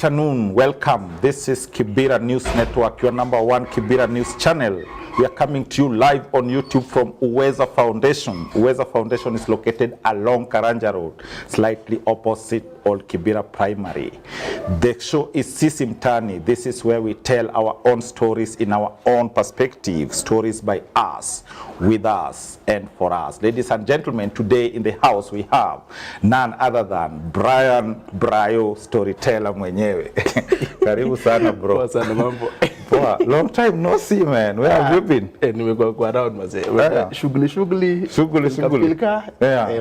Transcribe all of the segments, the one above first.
afternoon. Welcome. This is Kibera News Network, your #1 Kibera News channel. We are coming to you live on YouTube from Uweza Foundation. Uweza Foundation is located along Karanja Road, slightly opposite Old Kibera Primary. The show is Sisi Mtani. This is where we tell our own stories in our own perspective. Stories by us, with us, and for us. Ladies and gentlemen, today in the house we have none other than Brayo Storitella mwenyewe. Karibu sana bro. Poa sana mambo. Poa. Long time no see man. Where have you been? Nimekuwa kwa around mazee. Shughuli.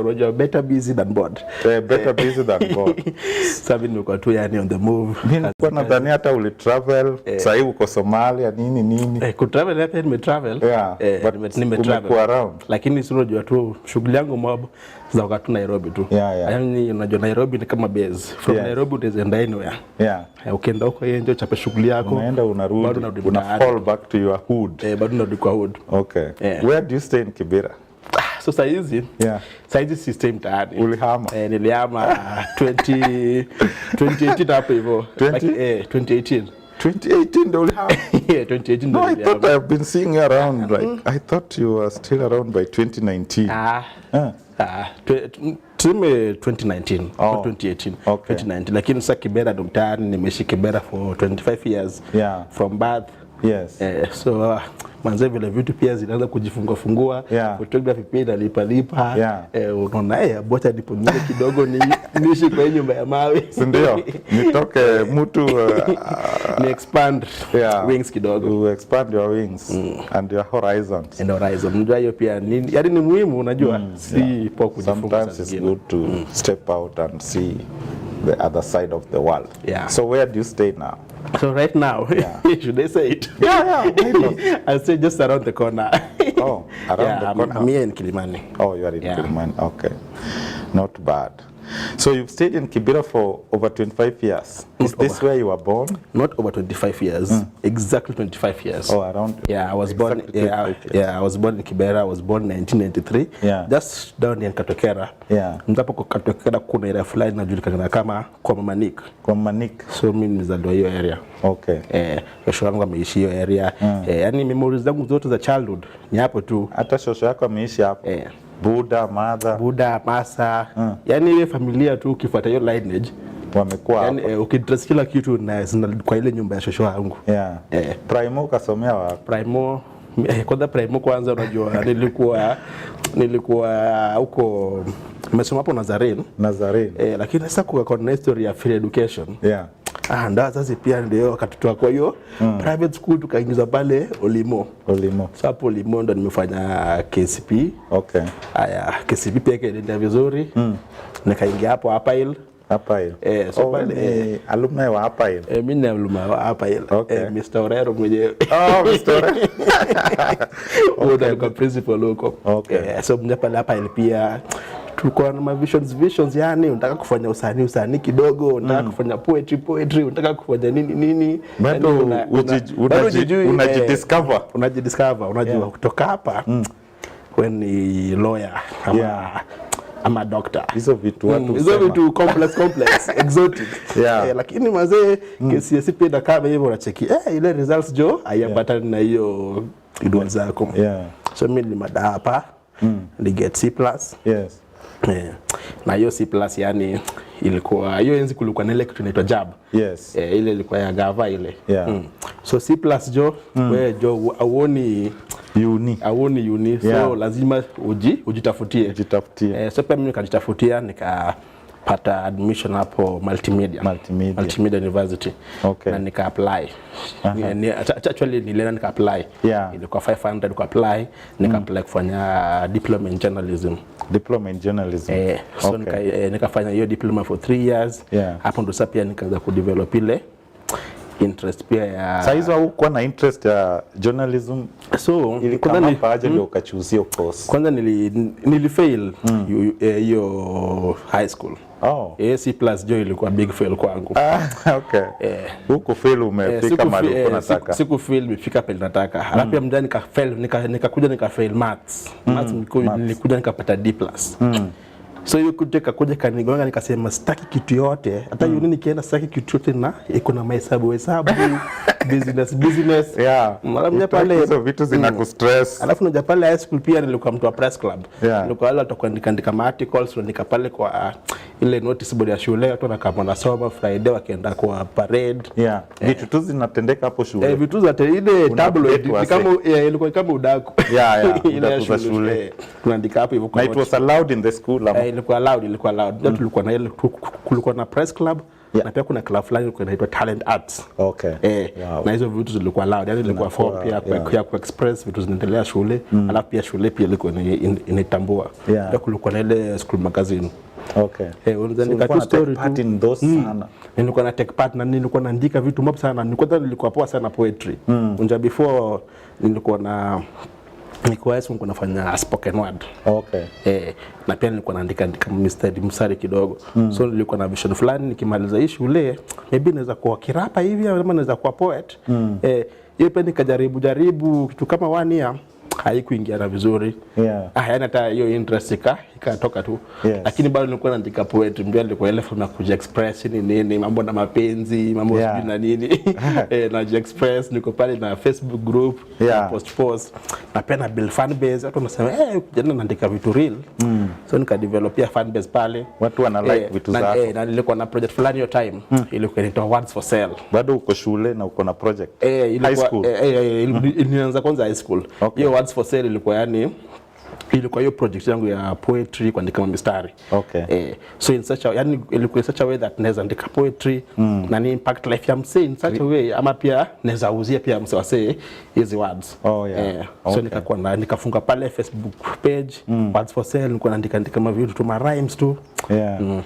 Unajua better busy than bored. Better busy than bored. Sasa nimekuwa tu yani on the move. Mimi nilikuwa nadhani hata uli travel. Sasa hivi uko Somalia nini. Ku travel hapa nimetravel. Nimetravel around. Lakini si unajua tu shughuli yangu mob za wakati Nairobi tu. Yaani unajua Nairobi ni kama base. From Nairobi utaenda anywhere. Ukienda huko yeye ndio chape shughuli yako. Unaenda unarudi. Una fall back to your hood. Bado narudi kwa hood. Okay. Where do you stay in Kibera? So saizi si stay mtaani. Ulihama? Nilihama 2018 hapo hivyo. 2018. 2018 ndo ulihama? 2018 No, I thought I've been seeing you around. Like I thought you were still around by 2019. Tume 2019 or 2018. 2019. Lakini sasa Kibera ndo mtaani, nimeishi Kibera for 25 years. From birth. Yes. So manze vile vitu pia zinaanza kujifungua. Photography pia inalipa. Unaona bota ndipo mimi kidogo niishi kwa nyumba ya mawe. Ndio. Nitoke mtu ni expand wings kidogo. You expand your wings and your horizons. And horizon. Unajua hiyo pia ni yaani ni muhimu unajua si po kujifunza. Sometimes it's good to step out and see the other side of the world. So where do you stay now? So right now, should I say it? I'll say just around the corner. Around the corner? I'm here in Kilimani. Oh, you are in Kilimani. Okay. Not bad. So you've stayed in Kibera for over 25 years. Is this where you were born? Not over 25 years. Exactly 25 years. Oh, around. I was born. I was born in Kibera. I was born in 1993. Just down in Katokera. Ndipo kwa Katokera kuna area fulani inajulikana kama kwa Mamanik. Kwa Mamanik. So mimi nilizaliwa hiyo area. Okay. Shosho yangu ameishi hiyo area. Yani memories zangu zote za childhood ni hapo tu. Hata shosho yako ameishi hapo. Buddha, Masa. Yani ile familia tu ukifuata hiyo lineage wamekuwa hapo. Yani ukidress kila kitu na kwa ile nyumba ya shosho yangu. Primo kasomea wapi? Primo kwanza unajua nilikuwa huko nimesoma hapo Nazarene. Lakini sasa kwa history ya free education. Ndio sasa pia ndio katutoa kwa hiyo private school tukaingiza pale Olimo. Sasa hapo Olimo ndo nimefanya KCP. KCP pia kaendelea vizuri. Nikaingia hapo Apail. So pale alumni wa Apail. Mimi ni alumni wa Apail. Mr. Orero mwenyewe. Mr. Orero. Ndio principal huko. So mja pale Apail pia tulikuwa na visions yani unataka kufanya usanii kidogo, unataka kufanya poetry, unataka kufanya nini bado unajidiscover unajua kutoka hapa when ni lawyer ama doctor. Hizo vitu complex exotic. Lakini mazee KCSE pia kama hivyo unacheki ile results jo ayapata na hiyo idwa zako. So mimi ni mada hapa ni get C+. Na hiyo C+ yani ilikuwa hiyo enzi kulikuwa na ile kitu inaitwa JAB. Ile ilikuwa ya gava ile. So C+ jo wewe jo auoni uni so lazima ujitafutie. So pia mimi nikajitafutia nikapata admission hapo multimedia university. Na nika apply. Actually nilienda nika apply. Ilikuwa 500 ku apply, nika apply kufanya diploma in journalism. So nikafanya hiyo diploma for 3 years. Hapo ndo sasa pia nikaanza ku develop ile interest pia ya sasa hizo huko na interest ya journalism. So ilikuwa ni pamoja ndio ukachoose hiyo course. Kwanza nilifail hiyo high school. C+ jo ilikuwa big fail kwangu. Huko fail umefika mahali unataka. Siku fail nimefika pale nataka. Halafu pia mjani nikafail nikakuja nikafail maths. Nilikuja nikapata D+. So hiyo kuja kanigonga nikasema sitaki kitu yote. Hata yuni nikienda sitaki kitu yote na iko na mahesabu business. Yeah. Mara mmoja pale hizo vitu zinakustress. Alafu naja pale high school pia nilikuwa mtu wa press club. Nilikuwa wale watakuandika articles nika pale kwa ile notice board ya shule watu wanakaa nasoma Friday wakienda kwa parade. Vitu tu zinatendeka hapo shule. Vitu zote ile tabloid kama ilikuwa kama udaku. Ile za shule. Tunaandika hapo hivyo kwa. It was allowed in the school. Ilikuwa allowed. Tulikuwa na ile kulikuwa na press club. Na pia kuna club fulani ilikuwa inaitwa Talent Arts. Na hizo vitu zilikuwa allowed. Yaani ilikuwa form pia kwa express vitu zinaendelea shule. Alafu pia shule pia ilikuwa inaitambua. Pia kulikuwa na ile school magazine. Unaweza tu story part in those sana. Nilikuwa na take part na nilikuwa naandika vitu mob sana. Nilikuwa poa sana poetry. Unja before nilikuwa nilikuwa nafanya spoken word. Na pia nilikuwa naandika mstari kidogo. So nilikuwa na vision fulani nikimaliza hii shule maybe naweza kuwa kirapa hivi ama naweza kuwa poet. Hiyo pia nikajaribu kitu kama 1 year haikuingiana vizuri. Yaani hata hiyo interest ikatoka tu. Lakini bado nilikuwa naandika poetry, mbona nilikuwa ile form ya kuja express nini mambo na mapenzi, mambo na nini. Na express niko pale na Facebook group, post. Na pia na build fan base, watu wanasema kijana naandika vitu real. So nika develop ya fan base pale. Watu wana like vitu zako. Na nilikuwa na project fulani hiyo time. Ilikuwa inaitwa Words for Sale. Bado uko shule na uko na project. High school. Ilianza kwanza high school. Hiyo Words for Sale ilikuwa hiyo project yangu ya poetry kuandika mistari. So in such a ilikuwa such a way that naweza andika poetry na ni impact life ya msee in such a way ama pia naweza uzia pia msee wasee hizi words. So nikafunga pale Facebook page Words for Sale, nilikuwa naandika kama vitu tu ma rhymes tu.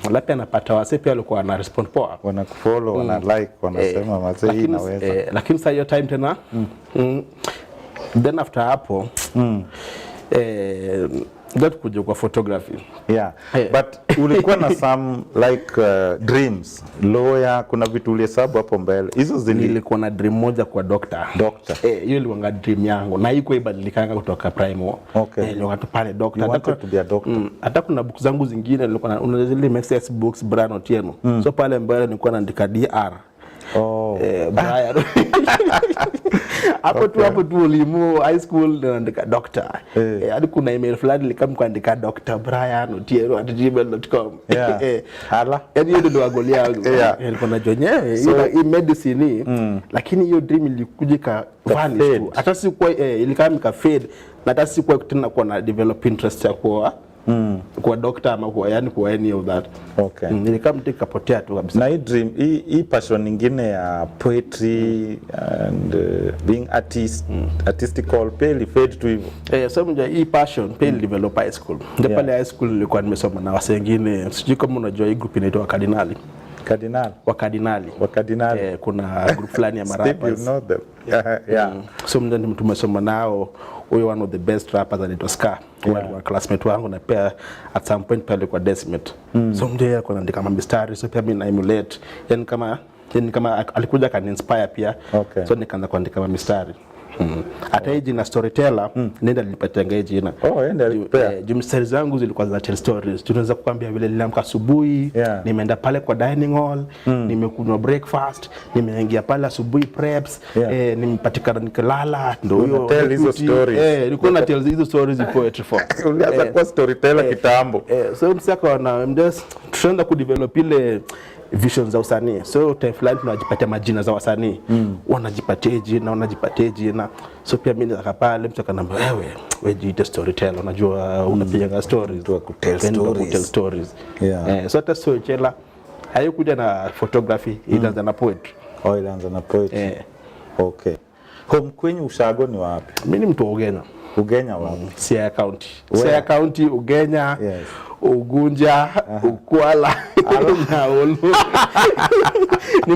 Alafu pia napata wasee pia walikuwa wana respond poa. Wana kufollow, wana like, wanasema mazee hii inaweza. Lakini sasa hiyo time tena then after hapo that kuja kwa photography. But ulikuwa na some like dreams, lawyer, kuna vitu ulihesabu hapo mbele. Hizo nilikuwa na dream moja kwa doctor. Hiyo ilikuwa dream yangu na haikuwa ibadilikanga kutoka primary. Nilikuwa tu pale doctor. You wanted to be a doctor. Hata kuna books zangu zingine nilikuwa unazile MSS books Brayo Storitella. So pale mbele nilikuwa naandika DR. Brayo. Hapo tu ulimu high school naandika doctor. Hadi kuna email fulani nilikamkuandika Dr. Brayo Storitella@gmail.com. Hala. Yaani hiyo ndio agoli yangu. Nilikuwa najua hii medicine lakini hiyo dream ilikuja ka vanish tu. Hata sikuwa ilikamika fade na hata sikuwa tena kwa na develop interest ya kwa doctor ama kwa yani kwa any of that. Nilikamtika kapotea tu kabisa. Na hii dream hii passion nyingine ya poetry and being artistical pale fade tu hivyo. So hii passion pale develop high school. Ndio pale high school nilikuwa nimesoma na wase wengine. Sijui kama unajua hii group inaitwa Wakardinali. Kuna group fulani ya marappers. You know them. So ndio tumesoma nao. Huyo one of the best rappers anaitwa Ska. Wa classmate wangu na pia at some point pale kwa decimate. So ndio alikuwa anaandika mistari, so pia mimi na emulate. Yani kama alikuja kani inspire pia. So nikaanza kuandika mistari. Hata hii jina Storitella nenda nilipatia ngaje jina. Mistari zangu zilikuwa za tell stories. Tunaweza kukwambia vile niliamka asubuhi, nimeenda pale kwa dining hall, nimekunywa breakfast, nimeingia pale asubuhi preps, nimepatikana nikalala, ndio hiyo tell hizo stories. Nilikuwa na tell hizo stories poetry form. Ulianza kwa Storitella kitambo. So msaka na tunaenda ku develop ile visions za usanii. So time fulani tunajipatia majina za wasanii. Wanajipatia jina. So pia mimi naka pale mtu akanambia wewe jiite Storitella, unajua unapiga stories tu kutell stories. So hata Storitella haikuja na photography, ilianza na poetry. Ilianza na poetry. Home kwenyu ushago ni wapi? Mimi ni mtu wa Ugenya wapi? Siaya County, Ugenya. Ugunja, Ukwala, Naolo. Ni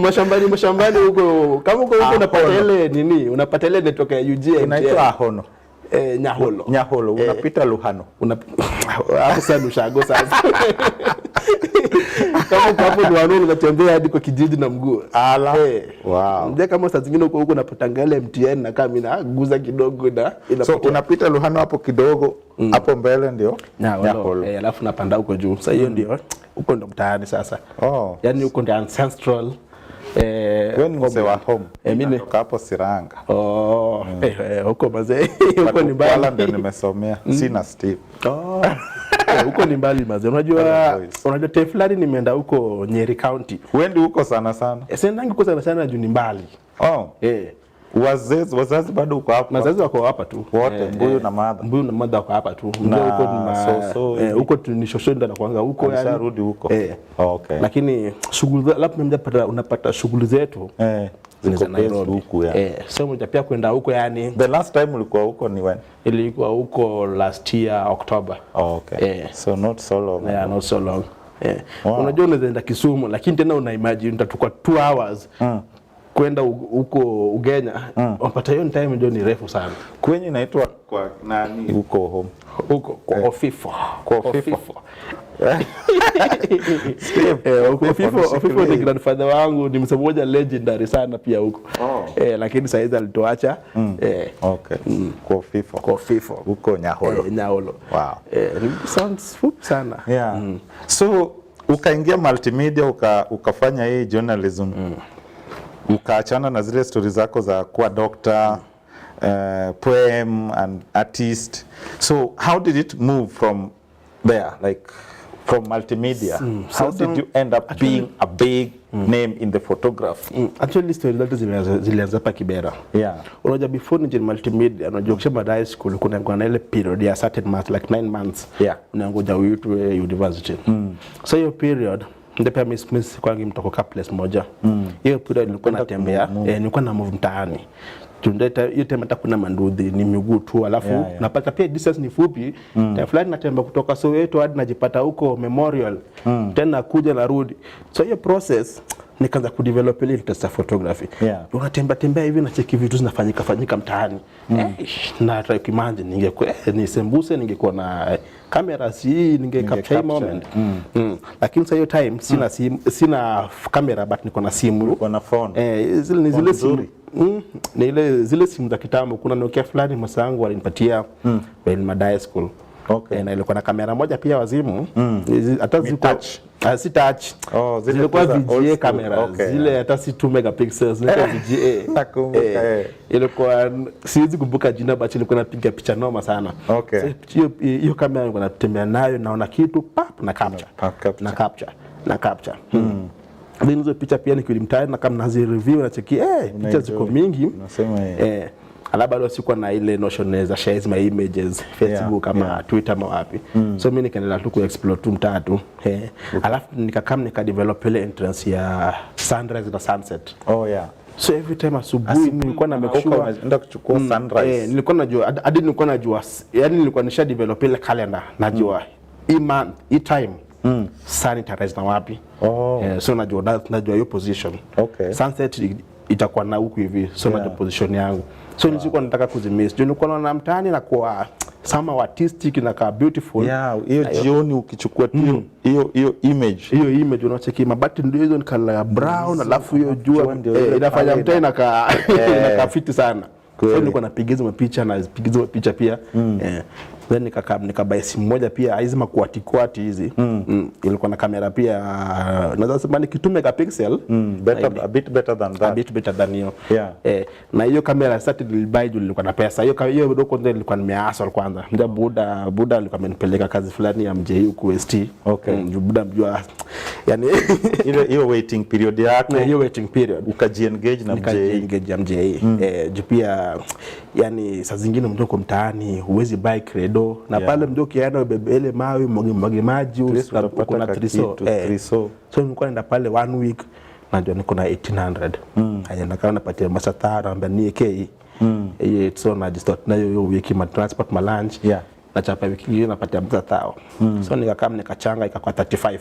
mashambani huko. Kama uko huko unapata ile nini? Unapata ile network ya UJ. Inaitwa Ahono. Nyaholo. Unapita Luhano. Hapo sana ushago sasa. Kama uko hapo ni wanu unatembea hadi kwa kijiji na mguu. Ala. Wow. Ndio kama saa zingine uko huko unapata ngale MTN na kama inaguza kidogo na inapotea. So unapita Luhano hapo kidogo, hapo mbele ndio Nyaholo. Alafu napanda huko juu. Sasa hiyo ndio huko ndo mtaani sasa. Yaani huko ndio ancestral. Wewe ni mzee wa home. Mimi hapo Siranga. Huko mazee. Huko ni mbali. Wala ndio nimesomea. Sina Steve. Huko ni mbali mazee. Unajua teflani nimeenda huko Nyeri County. Wendi huko sana sana. Sendangi huko sana sana juu ni mbali. Wazazi bado uko hapa. Wazazi wako hapa tu. Wote Mbuyu na Madha. Mbuyu na Madha wako hapa tu. Huko ni shosho ndo anakuanga huko yani. Rudi huko. Okay. Lakini shughuli labda unapata shughuli zetu. Ziko Nairobi huko so moja pia kwenda huko yani. The last time ulikuwa huko ni when? Ilikuwa huko last year October. Okay. So not so long. Not so long. Unajua unaenda Kisumu lakini tena una imagine utachukua 2 hours. Kwenda huko Ugenya, unapata hiyo time ndio ni refu sana. Kwenye inaitwa kwa nani huko home? Huko kwa Ofifo. Kwa Ofifo. Ofifo ni grandfather wangu, ni msemo moja legendary sana pia huko. Lakini saizi alitoacha. Okay. Kwa Ofifo. Kwa Ofifo. Huko Nyaholo. Nyaholo. Wow. Sounds fupi sana. So ukaingia multimedia ukafanya hii journalism. Ukaachana na zile story zako za kuwa doctor, poem and artist. So how did it move from there, like from multimedia? How did you end up being a big name in the photography? Actually story zote zilianza hapa Kibera. Unajua before nije multimedia, unajua ukisema high school kuna na ile period ya certain months like 9 months. Unangoja uitwe university. So hiyo period ndipo mimi kwangi mtoka place moja. Hiyo period nilikuwa natembea, nilikuwa na move mtaani. Tundeta hiyo time hata kuna mandudhi ni miguu tu alafu napata pia distance ni fupi. Time fulani natembea kutoka Soweto hadi najipata huko Memorial. Tena kuja na rudi. So hiyo process nikaanza kudevelop ile interest ya photography. Unatembea hivi na cheki vitu zinafanyika mtaani. Na try to imagine ningekuwa ni sembuse ningekuwa na cameras hii capture moment. Lakini sasa hiyo time sina camera but niko na simu. Niko na phone. Zile simu. Ni zile simu za kitambo. Kuna Nokia fulani msangu walinipatia when my high school. Na ilikuwa na kamera moja pia wazimu. Hata ziko si touch. Zilikuwa VGA camera. Zile hata si 2 megapixels zilikuwa VGA. Ilikuwa siwezi kumbuka jina but ilikuwa napiga picha noma sana. Hiyo kamera nilikuwa natembea nayo naona kitu na capture. Hizo picha pia nikilimtaya na kama nazi review na cheki picha ziko mingi. Unasema bado sikuwa na ile notion za share my images Facebook ama Twitter ama wapi. So mimi nikaendelea tu kuexplore tu mtatu. Alafu nika develop ile entrance ya sunrise na sunset. So every time asubuhi nilikuwa na make sure naenda kuchukua sunrise. Nilikuwa najua hadi nilikuwa najua yani nilikuwa nisha develop ile calendar najua hii time sanitize na wapi. So najua hiyo position. Sunset itakuwa na huku hivi. So najua position yangu. So nilikuwa nataka kuzimiss. Nilikuwa naona mtaani na kwa sama artistic na ka beautiful. Hiyo jioni ukichukua hiyo image unacheki mabati ndio hizo ni color ya brown alafu hiyo jua inafanya mtaani na ka fiti sana. So nilikuwa napigiza mapicha na pigiza mapicha pia. Then nikabuy simu moja pia hizi makwati hizi. Ilikuwa na kamera pia naweza sema ni 2 megapixel. A bit better than that. A bit better than hiyo. Na hiyo kamera started nilibuy nilikuwa na pesa. Hiyo dogo ndio nilikuwa nimeasol kwanza. Ndio buda alikuwa amenipeleka kazi fulani ya MJ huko ST. Buda mjua yani hiyo waiting period yako. Hiyo waiting period ukajiengage na MJ. Pia yani saa zingine mtoko mtaani huwezi buy credo na pale mdogo kiana ubebele mawe mwage maji kuna triso. So nilikuwa naenda pale 1 week najua niko na 1800. Haina kana napatia masatara amba ni AK. So na just na hiyo wiki ma transport ma lunch. Na chapa wiki hiyo napatia mtatao. So nikakam nikachanga ikakuwa 35.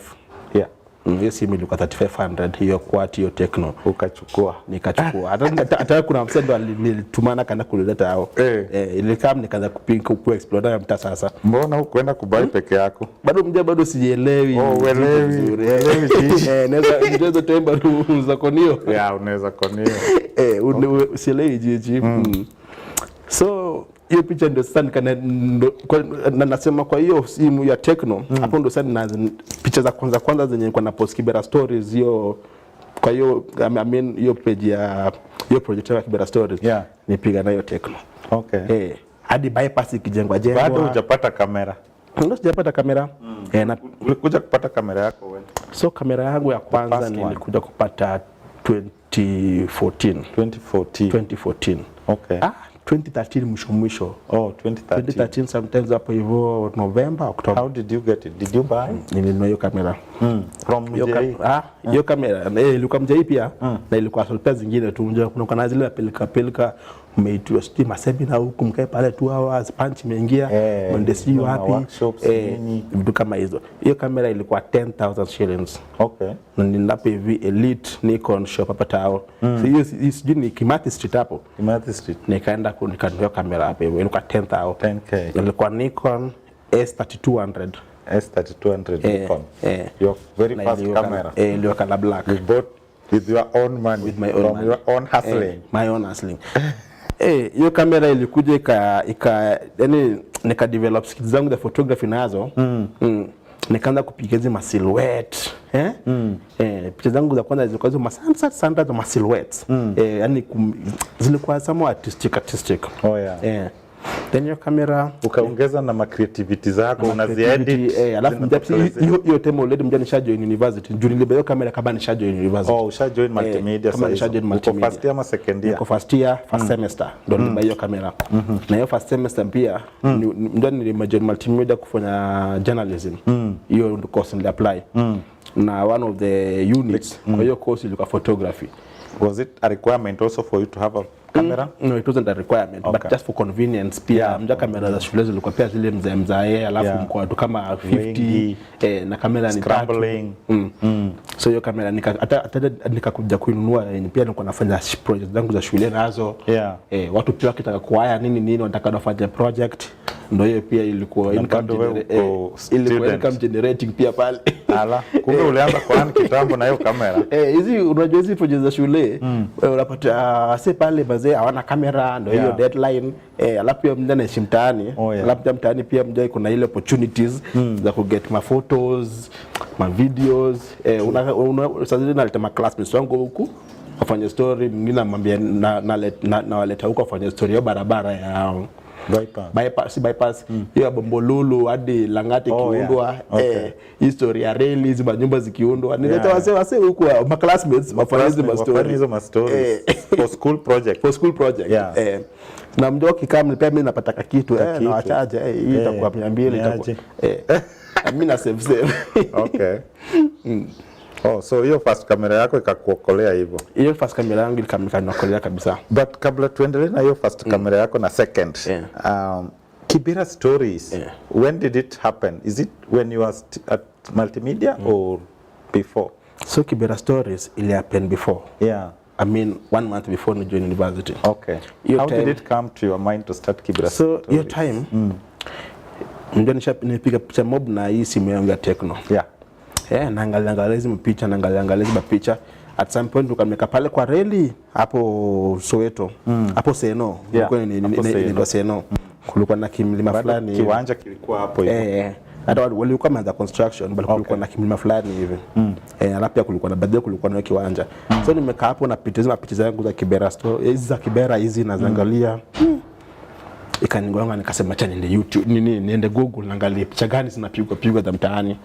Hiyo simu ilikuwa 3500 hiyo quad hiyo Tecno. Ukachukua? Nikachukua. Hata kuna msendo nilitumana kana kuleta hao. Ile kama nikaanza kupinka ku explore na mta sasa. Mbona hukwenda kubai peke yako? Bado sielewi. Uelewi. Naweza temba za konio. Unaweza konio. Sielewi jiji. So hiyo picha ndio sasa nasema kwa hiyo simu ya Tecno hapo ndio sasa na picha za kwanza zenye nilikuwa na post Kibera Stories hiyo. Kwa hiyo hiyo page ya hiyo project ya Kibera Stories nipiga nayo Tecno. Hadi bypass ikijengwa. Bado hujapata kamera? Ndio sijapata kamera. Na ulikuja kupata kamera yako wewe? So kamera yangu ya kwanza nilikuja kupata 2014. 2013 mwisho. 2013 sometimes hapo hivyo November, October. How did you get it? Did you buy? Nilinunua hiyo kamera. From Mjai? Hiyo kamera ilikuwa Mjai pia na ilikuwa solpea zingine tu. Kuna kana zile pelika umeitwa stima seminar huko mkae pale 2 hours punch imeingia mwende si wapi vitu kama hizo. Hiyo kamera ilikuwa 10,000 shillings. Na ninapo hivi Elite Nikon shop hapa tao. So hiyo sijui ni Kimathi Street hapo. Kimathi Street. Nikaenda nikanunua kamera hapo hivyo ilikuwa 10,000. 10k. Ilikuwa Nikon S3200. S3200 Nikon. Your very first camera. Ilikuwa color black. You bought with your own money. With my own money. Your own hustling. My own hustling. Hiyo kamera ilikuja yani nika develop skills zangu za photography nazo. Nikaanza kupiga hizo silhouette. Picha zangu za kwanza zilikuwa hizo sunset za silhouettes. Yani zilikuwa somewhat artistic. Then your camera ukaongeza na creativity zako unaziedit. Alafu hiyo time already mjani shajoin university. Juu nilibeba kamera kama nishajoin university. Ushajoin multimedia sasa. Uko first year ama second year? Niko first year, first semester. Ndio nilibeba hiyo kamera. Na hiyo first semester pia ndio nilimajoin multimedia kufanya journalism. Hiyo ndio course nili apply. Na one of the units kwa hiyo course ilikuwa photography. Was it a requirement also for you to have a camera? No, it wasn't a requirement, but just for convenience. Pia mja kamera za shule zilikuwa pia zile mzae alafu mko tu kama 50 na kamera ni scrambling. So hiyo kamera nikakuja kuinunua pia nilikuwa nafanya project zangu za shule nazo. Watu pia wakitaka kuhaya nini wanataka wafanye project. Ndio hiyo pia ilikuwa income generating pia pale. Kumbe ulianza kwa kitambo na hiyo kamera. Hizi unajua hizi project za shule unapata pale bazee hawana kamera ndio hiyo deadline. Alafu pia mjana naishi mtaani. Alafu mtaani pia mjai kuna ile opportunities za ku get ma photos, ma videos. Sasa naleta ma classmates wangu huku wafanye story, mwingine anamwambia na waleta huko wafanye story ya barabara ya bypass hiyo Bombolulu hadi Langati kiundwa. History ya reli hizo nyumba zikiundwa nileta wase huko ma classmates wafanye hizo ma stories for school project. Na mdogo kama pia mimi napata kitu na wachaje hii itakuwa 200 itakuwa mimi na save. So hiyo first camera yako ikakuokolea hivyo? Hiyo first camera yangu ikaniokolea kabisa. But kabla tuendelee na hiyo first camera yako na second, Kibera Stories, when did it happen? Is it when you were at multimedia or before? So Kibera Stories ili happen before. I mean 1 month before I joined university. How did it come to your mind to start Kibera Stories? So your time ndio nipiga picha mob na hii simu yangu ya Tecno. Naangalia hizo picha. At some point tukameka pale kwa reli hapo Soweto. Hapo Seno. Ndio Seno. Kulikuwa na kimlima fulani. Kiwanja kilikuwa hapo hivyo. Hata walikuwa wameanza construction bali kulikuwa na kimlima fulani hivi. Alafu pia kulikuwa na baadhi kulikuwa na kiwanja. So nimekaa hapo na picha zangu za Kibera Stories. Hizi za Kibera hizi naangalia. Ikanigonga nikasema acha niende YouTube niende Google naangalia picha gani zinapigwa za mtaani.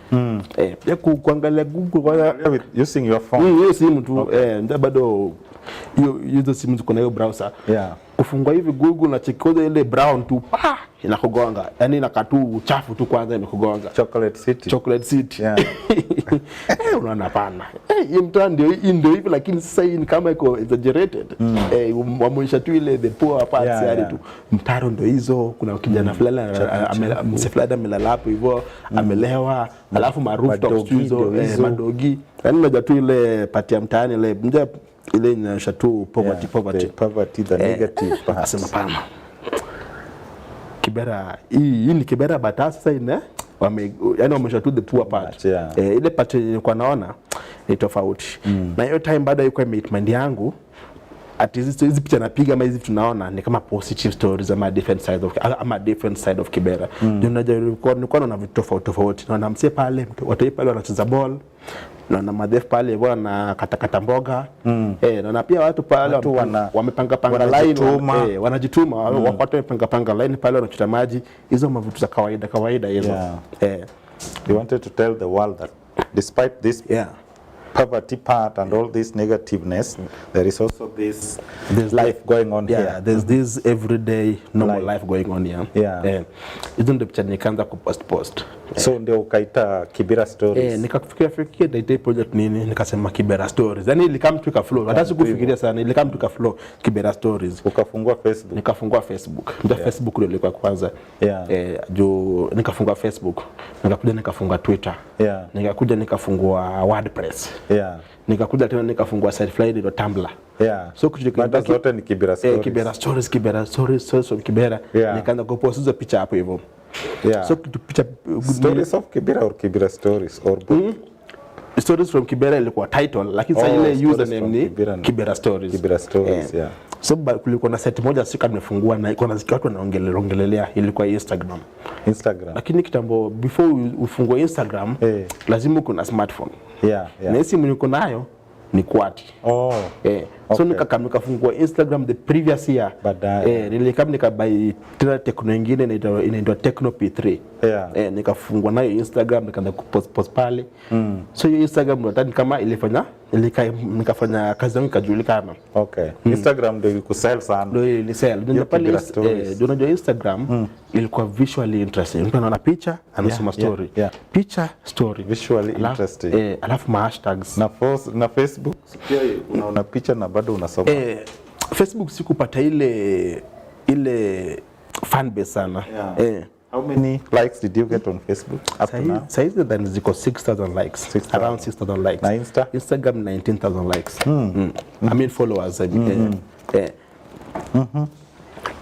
Pia kuangalia Google using your phone. Simu tu ndio bado hizo simu ziko na hiyo browser. Yeah. Kufungua hivi Google na chikoza ile brown tu inakugonga. Yaani inakatu uchafu tu kwanza imekugonga. Chocolate City. Yeah. Unaona pana. Hii mtaa ndio hivi lakini sasa hii ni kama iko exaggerated. Wamuonyesha tu ile the poor parts yani tu. Mtaro ndio hizo, kuna kijana fulani mseflada amelala hapo hivyo, amelewa, alafu rooftop hizo madogi. Yaani unajua tu ile pati ya mtaani ile inaonyesha tu poverty the negative part. Asema pana. Kibera hii ni Kibera bata sasa yani wamesha tu the poor part. Ile part nilikuwa naona ni tofauti. Na hiyo time baada yuko meet yangu hizi picha napiga ama hizi tunaona ni kama positive stories ama different side of Kibera. Ndio nilikuwa na vitu tofauti. Naona msee pale watu pale wanacheza ball. Na madhef pale wana katakata mboga. Na pia watu pale wamepanga line, wanajituma. Watu wamepanga line pale wanachota maji. Hizo mavitu za kawaida hizo. They wanted to tell the world that despite this poverty part and all this negativeness, there is also this life going on here. There's this everyday normal life going on here. Hizo ndio picha nikaanza kupost. So ndio ukaita Kibera Stories. Nikafikiria date project nini, nikasema Kibera Stories. Yaani ilikam tu ka flow. Hata sikufikiria sana, ilikam tu ka flow Kibera Stories. Ukafungua Facebook. Nikafungua Facebook. Ndio Facebook ndio ilikuwa kwanza. Juu nikafungua Facebook. Nikakuja nikafunga Twitter. Nikakuja nikafungua WordPress. Nikakuja tena nikafungua sitefly ndio Tumblr. So kitu zote ni Kibera Stories. Kibera Stories from Kibera. Nikaanza kupost hizo picha hapo hivyo. So picha Stories of Kibera or Kibera Stories or both? Stories from Kibera ilikuwa title lakini sasa ile username ni Kibera Stories. Kibera Stories, So kulikuwa na site moja siku nimefungua na iko na watu wanaongelelea ilikuwa Instagram. Lakini kitambo before ufungue Instagram lazima uko na smartphone. Na simu niko nayo ni kwati. So nikafungua Instagram the previous year. Nikabuy tena Tecno nyingine inaitwa Tecno P3. Nikafungua nayo Instagram nikaanza kupost pale. So hiyo Instagram nataka kama nikafanya kazi yangu ikajulikana. Instagram ndio ikusell sana. Ndio ilisell. Ndio pale ndio Instagram ilikuwa visually interesting. Mtu anaona picha anasoma story. Picha story visually interesting. Alafu hashtags na Facebook pia unaona picha na bado unasoma. Facebook sikupata ile fan base sana. How many likes did you get on Facebook up to now? Saizi then ziko 6,000 likes. Around 6,000 likes. Na Instagram 19,000 likes. I mean followers.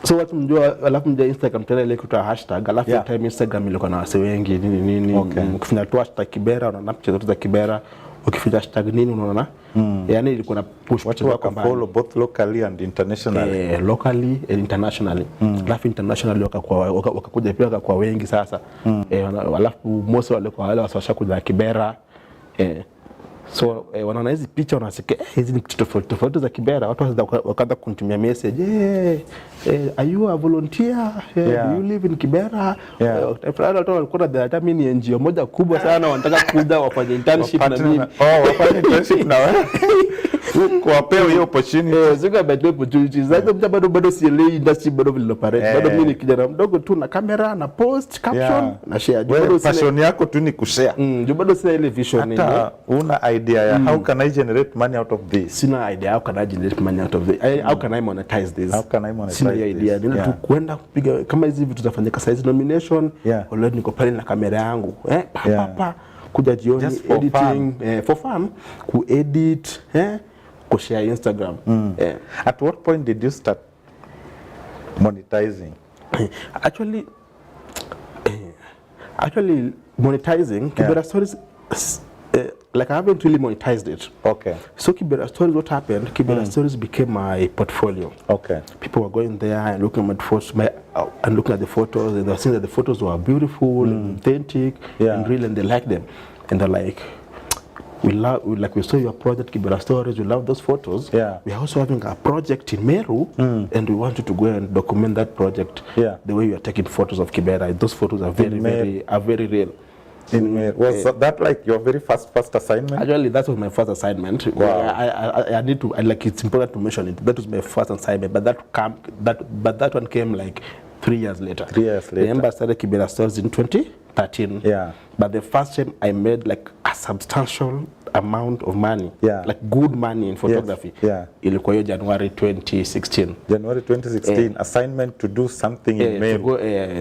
So watu mjua alafu mjua Instagram tena ile kutoa hashtag alafu time Instagram ilikuwa na wase wengi nini. Ukifanya tu hashtag Kibera unaona picha zote za Kibera. Ukifanya hashtag nini unaona? Yaani ilikuwa na push watu wa follow both locally and internationally. Locally and internationally. Alafu internationally wakakuja pia kwa wengi sasa. Alafu most wale kwa wale washakuja Kibera. So wanaona hizi picha wanasikia hizi ni tofauti za Kibera. Watu wakaanza kunitumia message, are you a volunteer? Do you live in Kibera? Watu walikuwa na hata mimi ni NGO moja kubwa sana wanataka kuja wafanye internship na mimi. Wafanye internship na wewe. Kuwapea hiyo opportunity. Zika bado opportunities. Sasa bado sielewi industry bado vile operate. Bado mimi ni kijana mdogo tu na kamera na post caption na share. Bado passion yako tu ni kushare. Bado sina ile vision. Hata una idea ya how can I generate money out of this? Sina idea how can I generate money out of this? How can I monetize this? Sina idea. Nina tu kwenda kupiga kama hizi vitu zafanyika size nomination. Already niko pale na kamera yangu. Kuja jioni editing for fun, kuedit kushare Instagram. At what point did you start monetizing? Actually monetizing Kibera Stories like I haven't really monetized it. So Kibera Stories, what happened? Kibera Stories became my portfolio. People were going there and looking at photos, and looking at the photos, and they were seeing that the photos were beautiful, and authentic, and real, and they liked them. And they're like, we saw your project Kibera Stories, we love those photos. We are also having a project in Meru, and we want you to go and document that project the way you are taking photos of Kibera. Those photos are very real. In Meru. Was that like your very first assignment? Actually, that was my first assignment. Wow. I need to, like, it's important to mention it. That was my first assignment, but that one came like 3 years later. 3 years later. Remember, I started Kibera Stories in 2013. Yeah. But the first time I made like a substantial amount of money, yeah, like good money in photography. Yes. Yeah. Ilikuwa hiyo January 2016. January 2016, assignment to do something in Meru.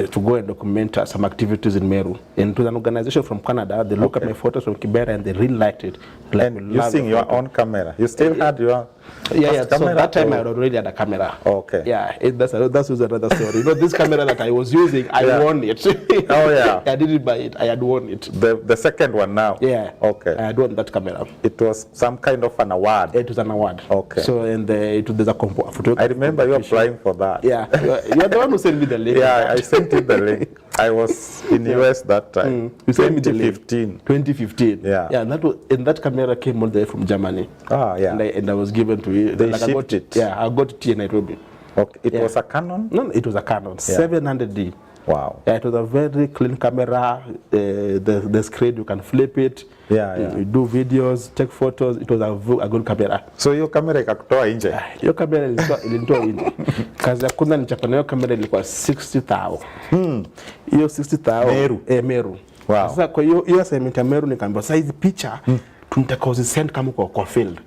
To go and document some activities in Meru. And it was an organization from Canada. They looked at my photos from Kibera and they really liked it. Like, and using your own camera. You still had your camera? So that time I already had a camera. Okay. Yeah, that was another story. You know, this camera that I was using, I won it. Oh yeah. I didn't buy it. I had won it. The second one now. Yeah. Okay. I had won that camera. It was some kind of an award. It was an award. Okay. So and there's a photo. I remember you applying for that. Yeah. You're the one who sent me the link. Yeah, I sent you the link. I was in US that time. You sent me the link. 2015. Yeah. Yeah. And that camera came all the way from Germany. Ah, yeah. And I was given to it. They shipped it. Yeah, I got it in Nairobi. Okay. It was a Canon? No, it was a Canon 700D. Wow. Yeah, it was a very clean camera. The screen, you can flip it. Yeah, yeah. You do videos, take photos. It was a good camera. So your camera ikakutoa nje? Your camera ilinitoa nje. Kazi ya kwanza nichapa na hiyo kamera ilikuwa 60,000. Hiyo 60,000 Meru. Meru. Wow. Sasa kwa hiyo assignment ya Meru nikaambiwa sasa hizi picha tunataka uzisend kama kwa field.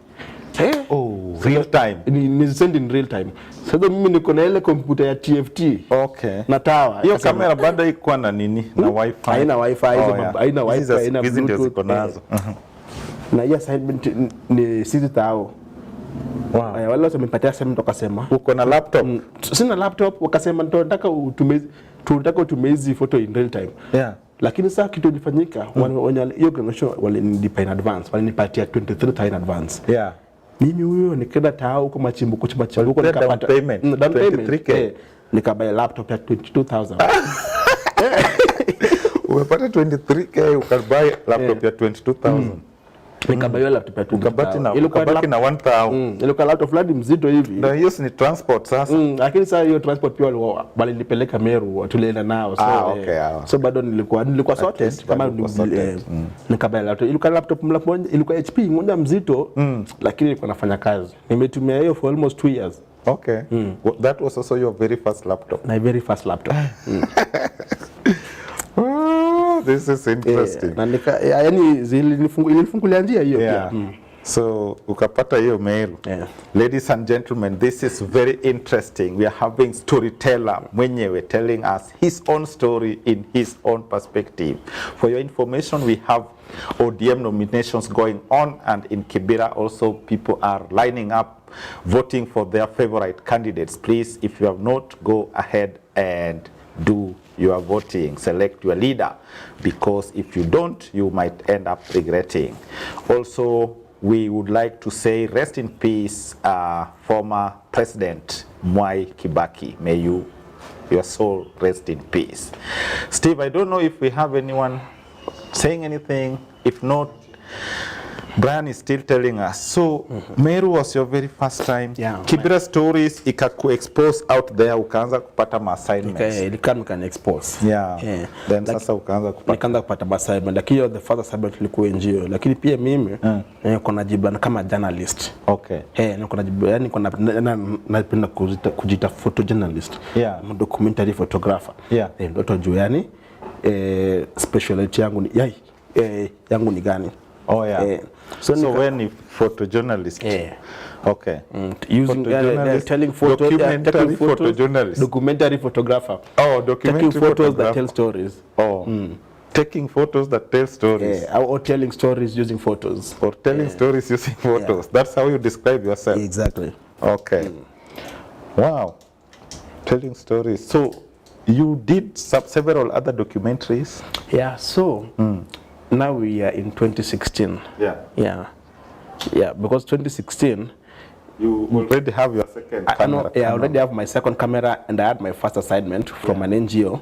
Real time. Ni send in real time. Sasa mimi niko na ile kompyuta ya TFT. Okay. Na tawa. Hiyo kamera bado iko na nini? Na wifi. Haina wifi, haina wifi, haina hizi ndio ziko nazo. Na hiyo assignment ni 60,000. Wow. Wale wote wamepatia assignment wakasema, uko na laptop? Sina laptop, wakasema tunataka utume hizi photo in real time. Yeah. Lakini sasa kitu ilifanyika, hiyo organization walinipa in advance, walinipatia 23,000 in advance. Yeah. Mimi huyo nikaenda tao huko machimbuko huko nikapata payment 23k. Nikabaya laptop ya 22,000. Umepata 23k ukabuy laptop ya 22,000. Nikabaya laptop ya 22,000. Ukabaki na 1,000. Ilikuwa laptop fulani mzito hivi. Ndio hiyo ni transport sasa. Lakini sasa hiyo transport pia bali nilipeleka Meru tulienda nao. So bado nilikuwa sorted kama nikabaya laptop. Ilikuwa laptop moja, ilikuwa HP moja mzito, lakini ilikuwa nafanya kazi. Nimetumia hiyo for almost 2 years. Okay. That was also your very first laptop. My very first laptop. Oh, this is interesting. Yani ilinifungulia njia hiyo pia. So ukapata hiyo Meru. Ladies and gentlemen, this is very interesting. We are having storyteller mwenyewe telling us his own story in his own perspective. For your information, we have ODM nominations going on, and in Kibera also people are lining up voting for their favorite candidates. Please, if you have not, go ahead and do your voting, select your leader, because if you don't, you might end up regretting. Also, we would like to say rest in peace, former President Mwai Kibaki. May your soul rest in peace. Steve, I don't know if we have anyone saying anything. If not, Brian is still telling us. So, Meru was your very first time. Yeah. Kibera Stories ikaku-expose out there, ukaanza kupata ma-assignments. Ilikan expose. Yeah. Then sasa ukaanza kupata ma-assignment. Lakini the first assignment ilikuwa NGO. Lakini pia mimi niko najibu kama journalist. Okay. Niko najibu, yani napenda kujita photojournalist. Yeah. Documentary photographer. Yeah. Ndio juu yani specialty yangu ni yangu ni gani? Oh yeah. So when you photojournalist. Okay. Using telling photos, documentary photojournalist. Documentary photographer. Oh, documentary taking photos that tell stories. Oh. Taking photos that tell stories. Or telling stories using photos. Or telling stories using photos. Yeah. That's how you describe yourself. Exactly. Okay. Wow. Telling stories. So you did several other documentaries? Yeah, so now we are in 2016. Yeah. Yeah. Yeah, because 2016 You already have your second camera. I already have my second camera, and I had my first assignment from an NGO,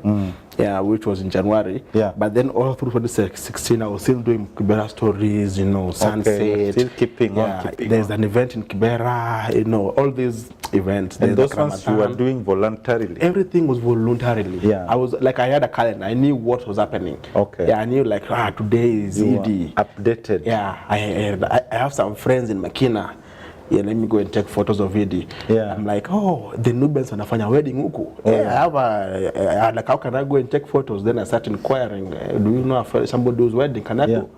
which was in January. Yeah. But then all through 2016, I was still doing Kibera stories, sunset. Okay. Still keeping on. There's an event in Kibera, all these events. And those ones you were doing voluntarily? Everything was voluntarily. Yeah. I had a calendar. I knew what was happening. Okay. Yeah, I knew today is ED. Updated. Yeah, I have some friends in Makina. Yeah, let me go and take photos of it. Yeah. I'm like, oh, the Nubians wanafanya wedding huku. How can I go and take photos? Then I start inquiring, do you know somebody who's wedding? Can I go?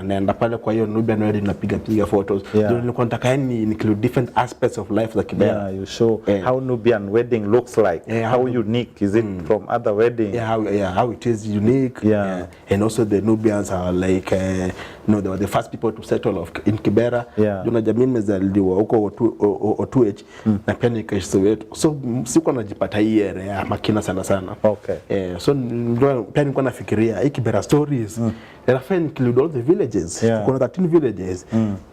Naenda pale kwa hiyo Nubian wedding napiga photos. Ndio nilikuwa nataka include different aspects of life like Kibera. Yeah, you show how Nubian wedding looks like. How unique is it from other weddings? How it is unique. And also the Nubians are like they were the first people to settle in Kibera. Juna jamii nimezaliwa huko O2H na pia nikaishi Soweto. So sikuwa najipata hii area Makina sana. Okay. So pia nilikuwa nafikiria hii Kibera stories. And I include all the villages. Kuna 13 villages.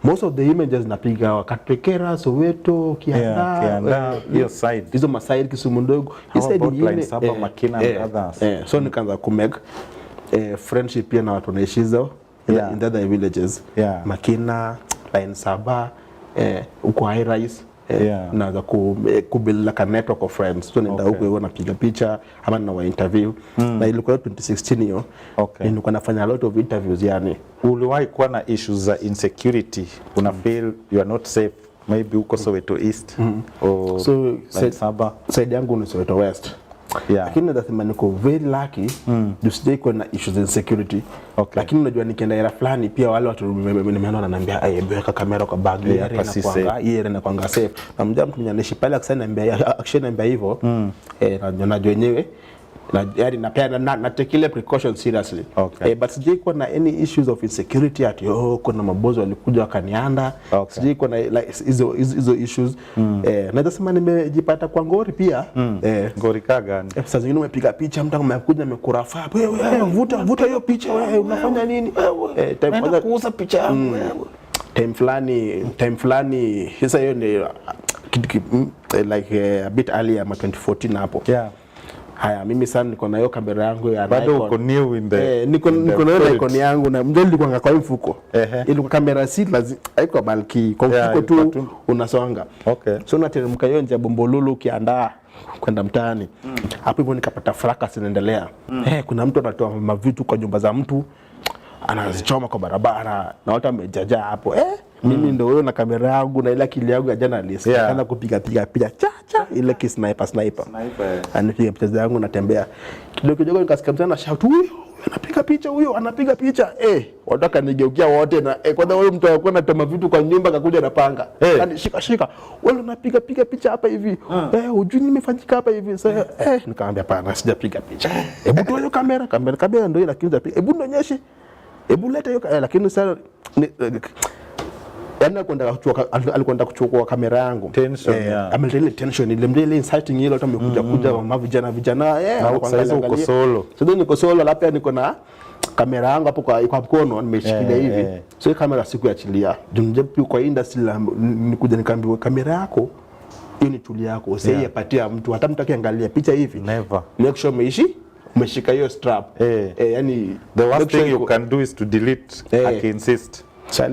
Most of the images napiga Wakatwekera, Soweto, Kianda, hiyo side. Hizo maside Kisumu ndogo. How about line Saba, Makina and others? So nikaanza kumake friendship pia na watu wanaishi hizo in the other villages. Makina, line Saba, uko high rise. Naanza kubuild like a network of friends. So nenda huko napiga picha ama na interview. Na ilikuwa 2016 hiyo. Nilikuwa nafanya a lot of interviews yani. Uliwahi kuwa na issues za insecurity? Una feel you are not safe? Maybe uko Soweto East or Saba? Side yangu ni Soweto West. Lakini nasema niko very lucky sijai kuwa na issues in security. Lakini unajua nikienda era fulani pia wale watu nimeona wananiambia weka kamera kwa bag ile inakuanga safe. Na mjambo mtu mnyanishi pale akisaniambia hivyo najua wenyewe na pia na take ile precaution seriously. But sijai kuwa na any issues of insecurity ati kuna mabozo walikuja wakanianda. Sijai kuwa na like hizo issues. Naweza sema nimejipata kwa ngori pia. Ngori gani? Sasa zingine umepiga picha mtu amekuja amekurafa. Wewe vuta hiyo picha wewe unafanya nini? Time kuuza picha yangu wewe. Time fulani sasa hiyo ni like a bit earlier 2014 hapo. Haya mimi sana niko na hiyo kamera yangu ya bado uko new in the niko na icon yangu na mjoli nilikuwa kwa mfuko. Ilikuwa kamera si lazima haiko balki kwa mfuko tu unasonga. So nateremka hiyo nje Bombolulu ukiandaa kwenda mtaani. Hapo hivyo nikapata fracas inaendelea. Kuna mtu anatoa mavitu kwa nyumba za mtu anazichoma kwa barabara na watu wamejaja hapo. Mimi ndio wewe na kamera yangu na ile akili yangu ya journalist nikaanza kupiga picha ile kisniper anapiga picha zangu natembea kidogo nikasikia mtu anashout huyo anapiga picha watu wakanigeukia wote na kwanza wewe mtu alikuwa anatoma vitu kwa nyumba akakuja na panga shika wewe unapiga picha hapa hivi hujui nimefanyika hapa hivi sasa nikamwambia hapana sijapiga picha hebu toa hiyo kamera ndio ile lakini hebu nionyeshe hebu leta hiyo lakini sasa alikwenda kuchukua kamera yangu. Ameleta tension ile inciting ile watu wamekuja vijana sasa uko solo. Sasa niko solo lapia niko na kamera yangu hapo kwa mkono nimeshikilia hivi. So kamera sikuachilia. Ndio kwa industry nikuja nikaambiwa kamera yako hiyo ni tool yako usiyapatia mtu hata mtu akiangalia picha hivi. Never. Make sure umeshika hiyo strap. Yani the worst thing you can do is to delete. I can insist. So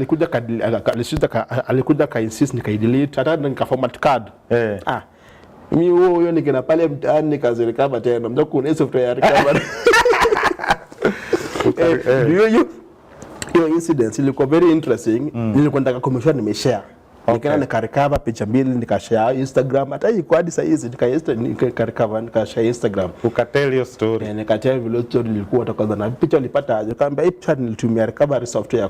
alikuja ka insist nikaidelete hata nikaformat card. Mimi huyo nikina pale mtaani nikazirekaba tena mdo kuna software ya recovery. Hiyo incident ilikuwa very interesting. Nilikuwa nataka kumshare nimeshare. Nikaenda nikarecover picha mbili nikashare Instagram hata iko hadi sasa hizi nikarecover nikashare Instagram. Ukatell your story. Nikatell vile story ilikuwa takaza na picha ulipata nikamwambia hii picha nilitumia recovery software ya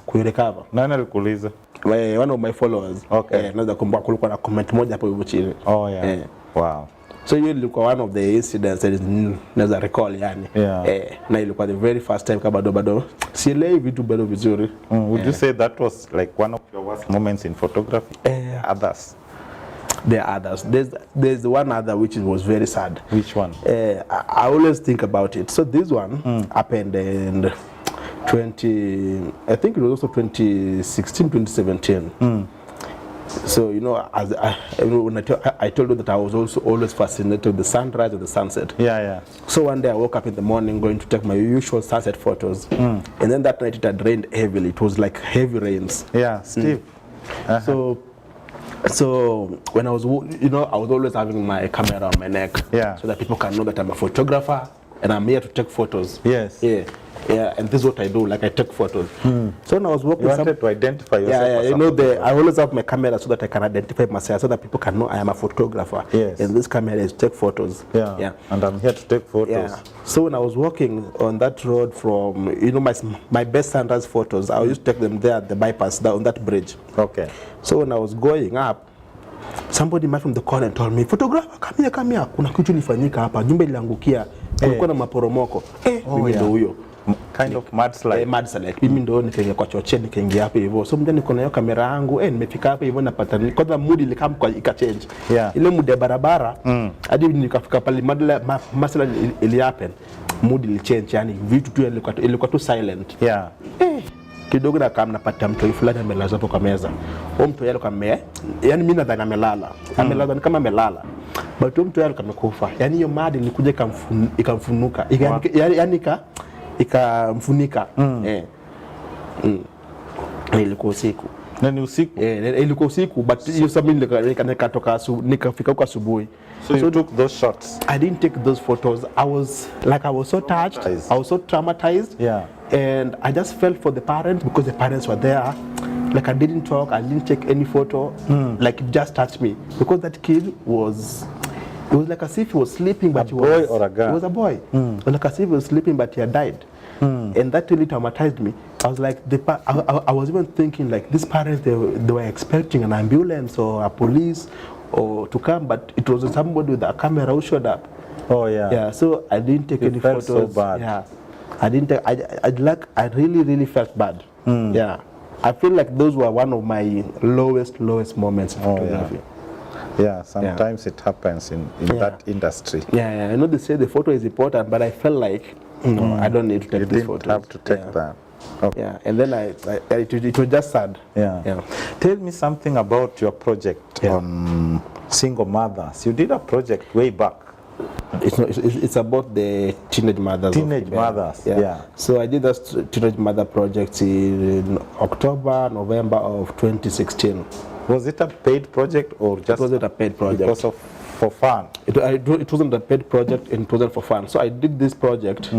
kuirecover. Nani alikuuliza? One of my followers. Naweza kumbuka kulikuwa na comment moja hapo hivyo chini. Wow. So hiyo ilikuwa one of the incidents that naweza recall yani. Na ilikuwa the very first time kama bado sielewi vitu bado vizuri. Would you say that was like one of your worst moments in photography? Others? There are others. There's one other which was very sad. Which one? I always think about it. So this one happened in I think it was also 2016, 2017. So, you know, when I told you that I was also always fascinated with the sunrise and the sunset. Yeah. So one day I woke up in the morning going to take my usual sunset photos. And then that night it had rained heavily. It was like heavy rains. Yeah, Steve. So when I was, you know, I was always having my camera on my neck. Yeah. So that people can know that I'm a photographer and I'm here to take photos. Yes. Yeah, and this is what I do, like I take photos. So when I was working, you wanted to identify yourself. Yeah, you know, I always have my camera so that I can identify myself, so that people can know I am a photographer. Yes. And this camera is take photos. Yeah. And I'm here to take photos. Yeah. So when I was walking on that road from, you know, my best sunrise photos, I used to take them there at the bypass, on that bridge. Okay. So when I was going up, somebody met from the corner and told me, photographer, come here. Kuna kitu ilifanyika hapa, nyumba iliangukia, kulikuwa na maporomoko. Mimi ndio huyo. Kind of mudslide. Mudslide. Mimi ndio nikaingia kwa choche, nikaingia hapo hivyo. So mjani niko na hiyo kamera yangu, nimefika hapo hivyo napata kwanza mood ilikam kwa ikachange. Yeah. Ile mood ya barabara hadi nikafika pale mudslide ili happen. Mood ili change, yani vitu tu ilikuwa tu silent. Yeah. Kidogo na kama napata mtu fulani amelala hapo kwa meza. Huyo mtu yale kama yani mimi nadhani amelala. Amelala kama amelala. But huyo mtu yale kamekufa. Yani hiyo mad ilikuja ikamfunuka. Yani ikamfunika. Ilikuwa usiku. Nani usiku? Ilikuwa usiku, but hiyo sababu nikatoka nikafika kwa asubuhi. So you took those shots? I didn't take those photos. I was so touched. I was so traumatized. Yeah. And I just felt for the parents, because the parents were there. Like I didn't talk, I didn't take any photo. Like it just touched me. Because that kid it was like as if he was sleeping, but a boy or a girl? He was a boy. It was like as if he was sleeping, but he had died. And that really traumatized me. I was like, I was even thinking like these parents, they were expecting an ambulance or a police or to come, but it was somebody with a camera who showed up. Oh yeah. Yeah. So I didn't take any photos. So bad. Yeah. I didn't take. I really felt bad. Yeah. I feel like those were one of my lowest moments in photography. Yeah, sometimes it happens in that industry. Yeah, I know they say the photo is important, but I felt like I don't need to take this photo. You didn't have to take that. Okay. Yeah, and then it was just sad. Yeah. Tell me something about your project on single mothers. You did a project way back. It's about the teenage mothers. Teenage mothers, yeah. So I did this teenage mother project in October, November of 2016. Was it a paid project or just? It wasn't a paid project. Because for fun? It wasn't a paid project, and it wasn't for fun. So I did this project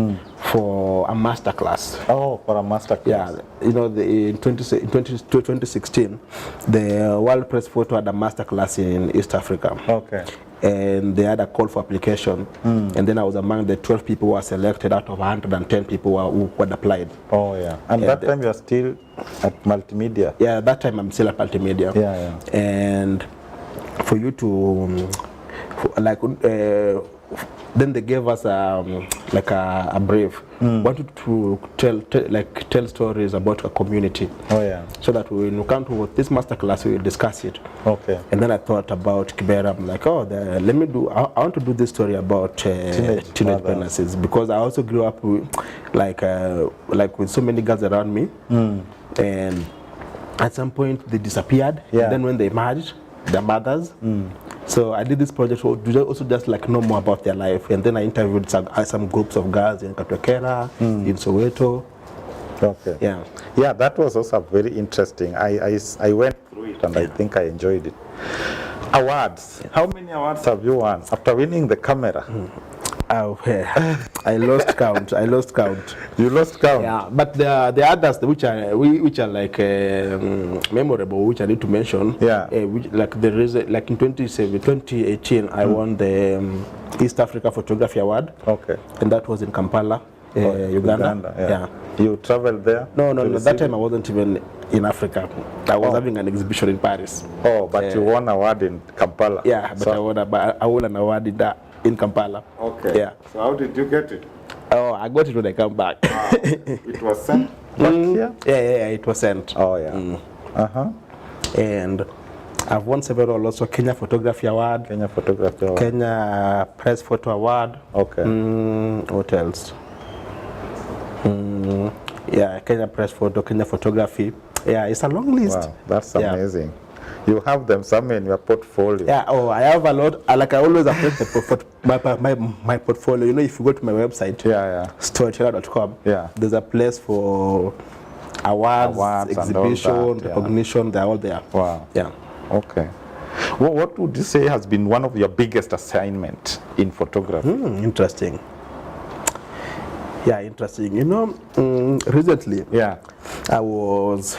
for a master class. Oh, for a master class. Yeah, you know, in 2016, the World Press Photo had a master class in East Africa. Okay. And they had a call for application, and then I was among the 12 people who were selected out of 110 people who had applied. Oh yeah, and that time you are still at multimedia? Yeah, that time I'm still at multimedia. Yeah. And for you to, then they gave us like a brief. Wanted to tell stories about a community. Oh yeah. So that when we come to this master class, we will discuss it. Okay. And then I thought about Kibera. I'm like, I want to do this story about teenage pregnancies, because I also grew up with, like with so many girls around me, and at some point they disappeared. Yeah. And then when they emerged, their mothers. So I did this project to also just like know more about their life, and then I interviewed some groups of girls in Katwekera, in Soweto. Okay. Yeah, that was also very interesting. I went through it and I think I enjoyed it. Awards. How many awards have you won after winning the camera? I lost count. You lost count? Yeah, but the others which are like memorable, which I need to mention. Yeah. Like there is like in 2018, I won the East Africa Photography Award. Okay. And that was in Kampala, Uganda. Yeah. You traveled there? No. That time I wasn't even in Africa. I was having an exhibition in Paris. Oh, but you won an award in Kampala. Yeah, but I won an award in Kampala. Okay. Yeah. So how did you get it? Oh, I got it when I come back. It was sent back here? Yeah, it was sent. Oh, yeah. And I've won several also. Kenya Photography Award. Kenya Press Photo Award. Okay. What else? Yeah, Kenya Press Photo, Kenya Photography. Yeah, it's a long list. Wow, that's amazing. You have them somewhere in your portfolio. Yeah, oh, I have a lot. I always update my portfolio. You know, if you go to my website, storitella.com, there's a place for awards exhibition, recognition, they're all there. Wow. Yeah. Okay. Well, what would you say has been one of your biggest assignments in photography? Interesting. Yeah, interesting. You know, recently, I was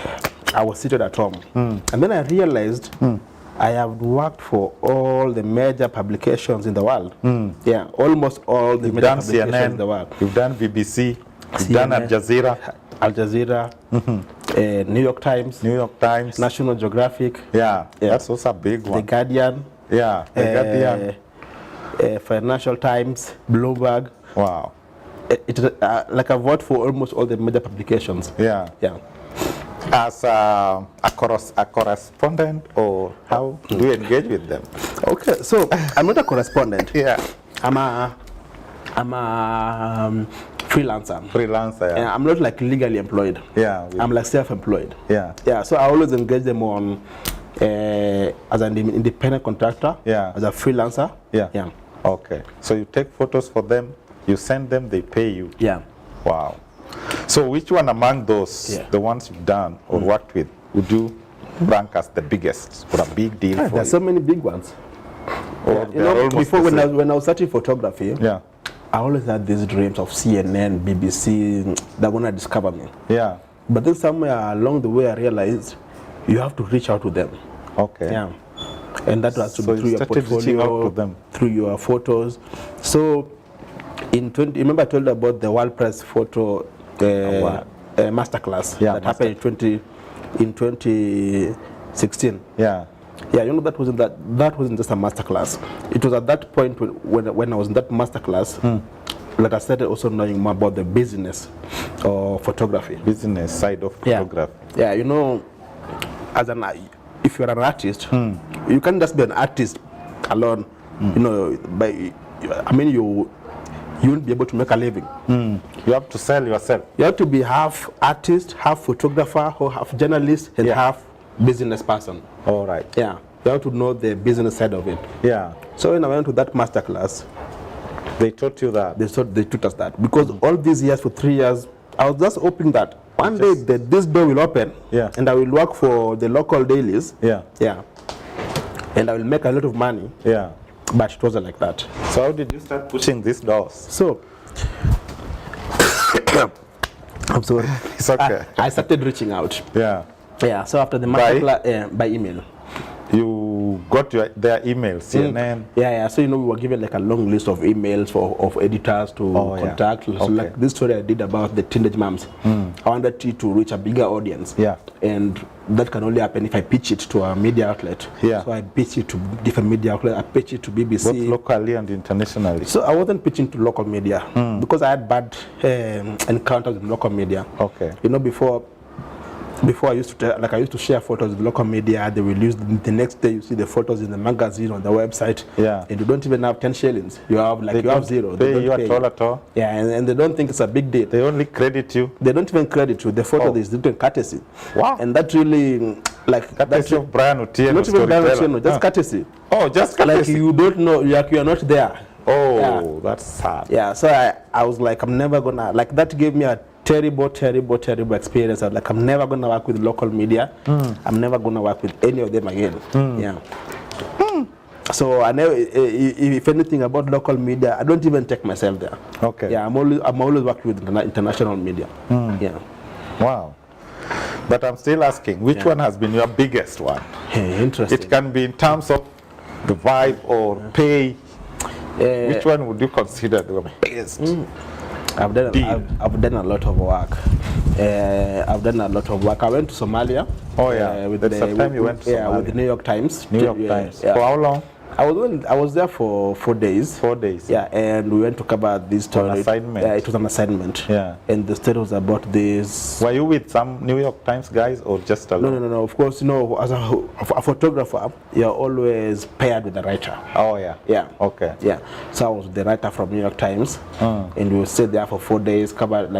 seated at home, and then I realized I have worked for all the major publications in the world. Yeah, almost all the major publications CNN, in the world. You've done BBC, you've done Al Jazeera, New York Times, National Geographic. Yeah, that's also a big one. The Guardian. Yeah, The Guardian. Financial Times, Bloomberg. Wow. Like I've worked for almost all the major publications. Yeah. Yeah. As a correspondent, or how do you engage with them? Okay, so I'm not a correspondent. I'm a freelancer. Yeah. I'm not like legally employed. Yeah. I'm like self-employed. Yeah. Yeah. So I always engage them on as an independent contractor. Yeah. As a freelancer. Yeah. Yeah. Okay. So you take photos for them, you send them, they pay you. Yeah. Wow. So which one among those, the ones you've done or worked with, would you rank as the biggest or a big deal for you? There's so many big ones. Or you know, before when I was starting photography, I always had these dreams of CNN, BBC, they're gonna discover me. Yeah. But then somewhere along the way I realized you have to reach out to them. Okay. Yeah. And that has to be through your portfolio, out to them. Through your photos. So remember I told you about the World Press Photo masterclass that happened in 2016. Yeah. Yeah, you know, that wasn't just a masterclass. It was at that point when I was in that masterclass that I started also knowing more about the business of photography. Business side of photography. Yeah, you know, if you're an artist, you can't just be an artist alone. You know, you won't be able to make a living. You have to sell yourself. You have to be half artist, half photographer, or half journalist, and half business person. All right. Yeah. You have to know the business side of it. Yeah. So when I went to that masterclass, they taught you that. They taught us that because all these years, for 3 years, I was just hoping that one day this door will open. Yeah. And I will work for the local dailies. Yeah. Yeah. And I will make a lot of money. Yeah. But it wasn't like that. So how did you start pushing these doors? So I'm sorry. It's okay. I started reaching out. Yeah. Yeah. So after the masterclass, by email. You got their emails, CNN. Yeah. So you know, we were given like a long list of emails of editors to contact. So like this story I did about the teenage moms. I wanted to reach a bigger audience. Yeah. And that can only happen if I pitch it to a media outlet. Yeah. So I pitch it to different media outlets. I pitch it to BBC. Both locally and internationally. So I wasn't pitching to local media because I had bad encounters with local media. Okay. You know, before I used to share photos with local media. They will use the next day. You see the photos in the magazine on the website. Yeah. And you don't even have 10 shillings. You have zero. They don't pay you at all. Yeah, and they don't think it's a big deal. They only credit you. They don't even credit you. The photo is written courtesy. Wow. And that really courtety of Brayo Storitella. Not even Brayo Storitella, just courtesy. Oh, just courtesy. Like you don't know. You are not there. Oh, that's sad. Yeah. So I was like, I'm never gonna that gave me a terrible experience. I was like, I'm never going to work with local media. I'm never going to work with any of them again. Yeah. So I never, if anything about local media, I don't even take myself there. Okay. Yeah, I'm always working with international media. Yeah. Wow. But I'm still asking, which one has been your biggest one? Interesting. It can be in terms of the vibe or pay. Which one would you consider the biggest? I've done a lot of work. I went to Somalia. Oh yeah. With the time you went to Somalia. With the New York Times. New York Times. For how long? I was there for 4 days. 4 days. Yeah, and we went to cover this story. An assignment. Yeah, it was an assignment. Yeah. And the story was about this. Were you with some New York Times guys or just alone? No. Of course, you know, as a photographer, you're always paired with a writer. Oh yeah. Yeah. Okay. Yeah. So I was the writer from New York Times, and we stayed there for 4 days, covered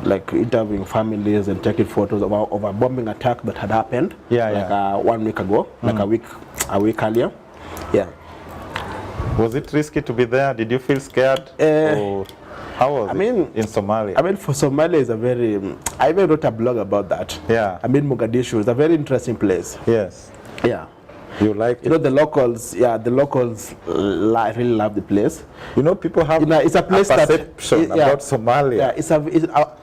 like interviewing families and taking photos of a bombing attack that had happened. Yeah. 1 week ago, like a week earlier. Yeah. Was it risky to be there? Did you feel scared? Or how was it in Somalia? I mean, for Somalia is a very. I even wrote a blog about that. Yeah. I mean, Mogadishu is a very interesting place. Yes. Yeah. You like You know, the locals, really love the place. You know, people have it's a place perception about Somalia. Yeah, it's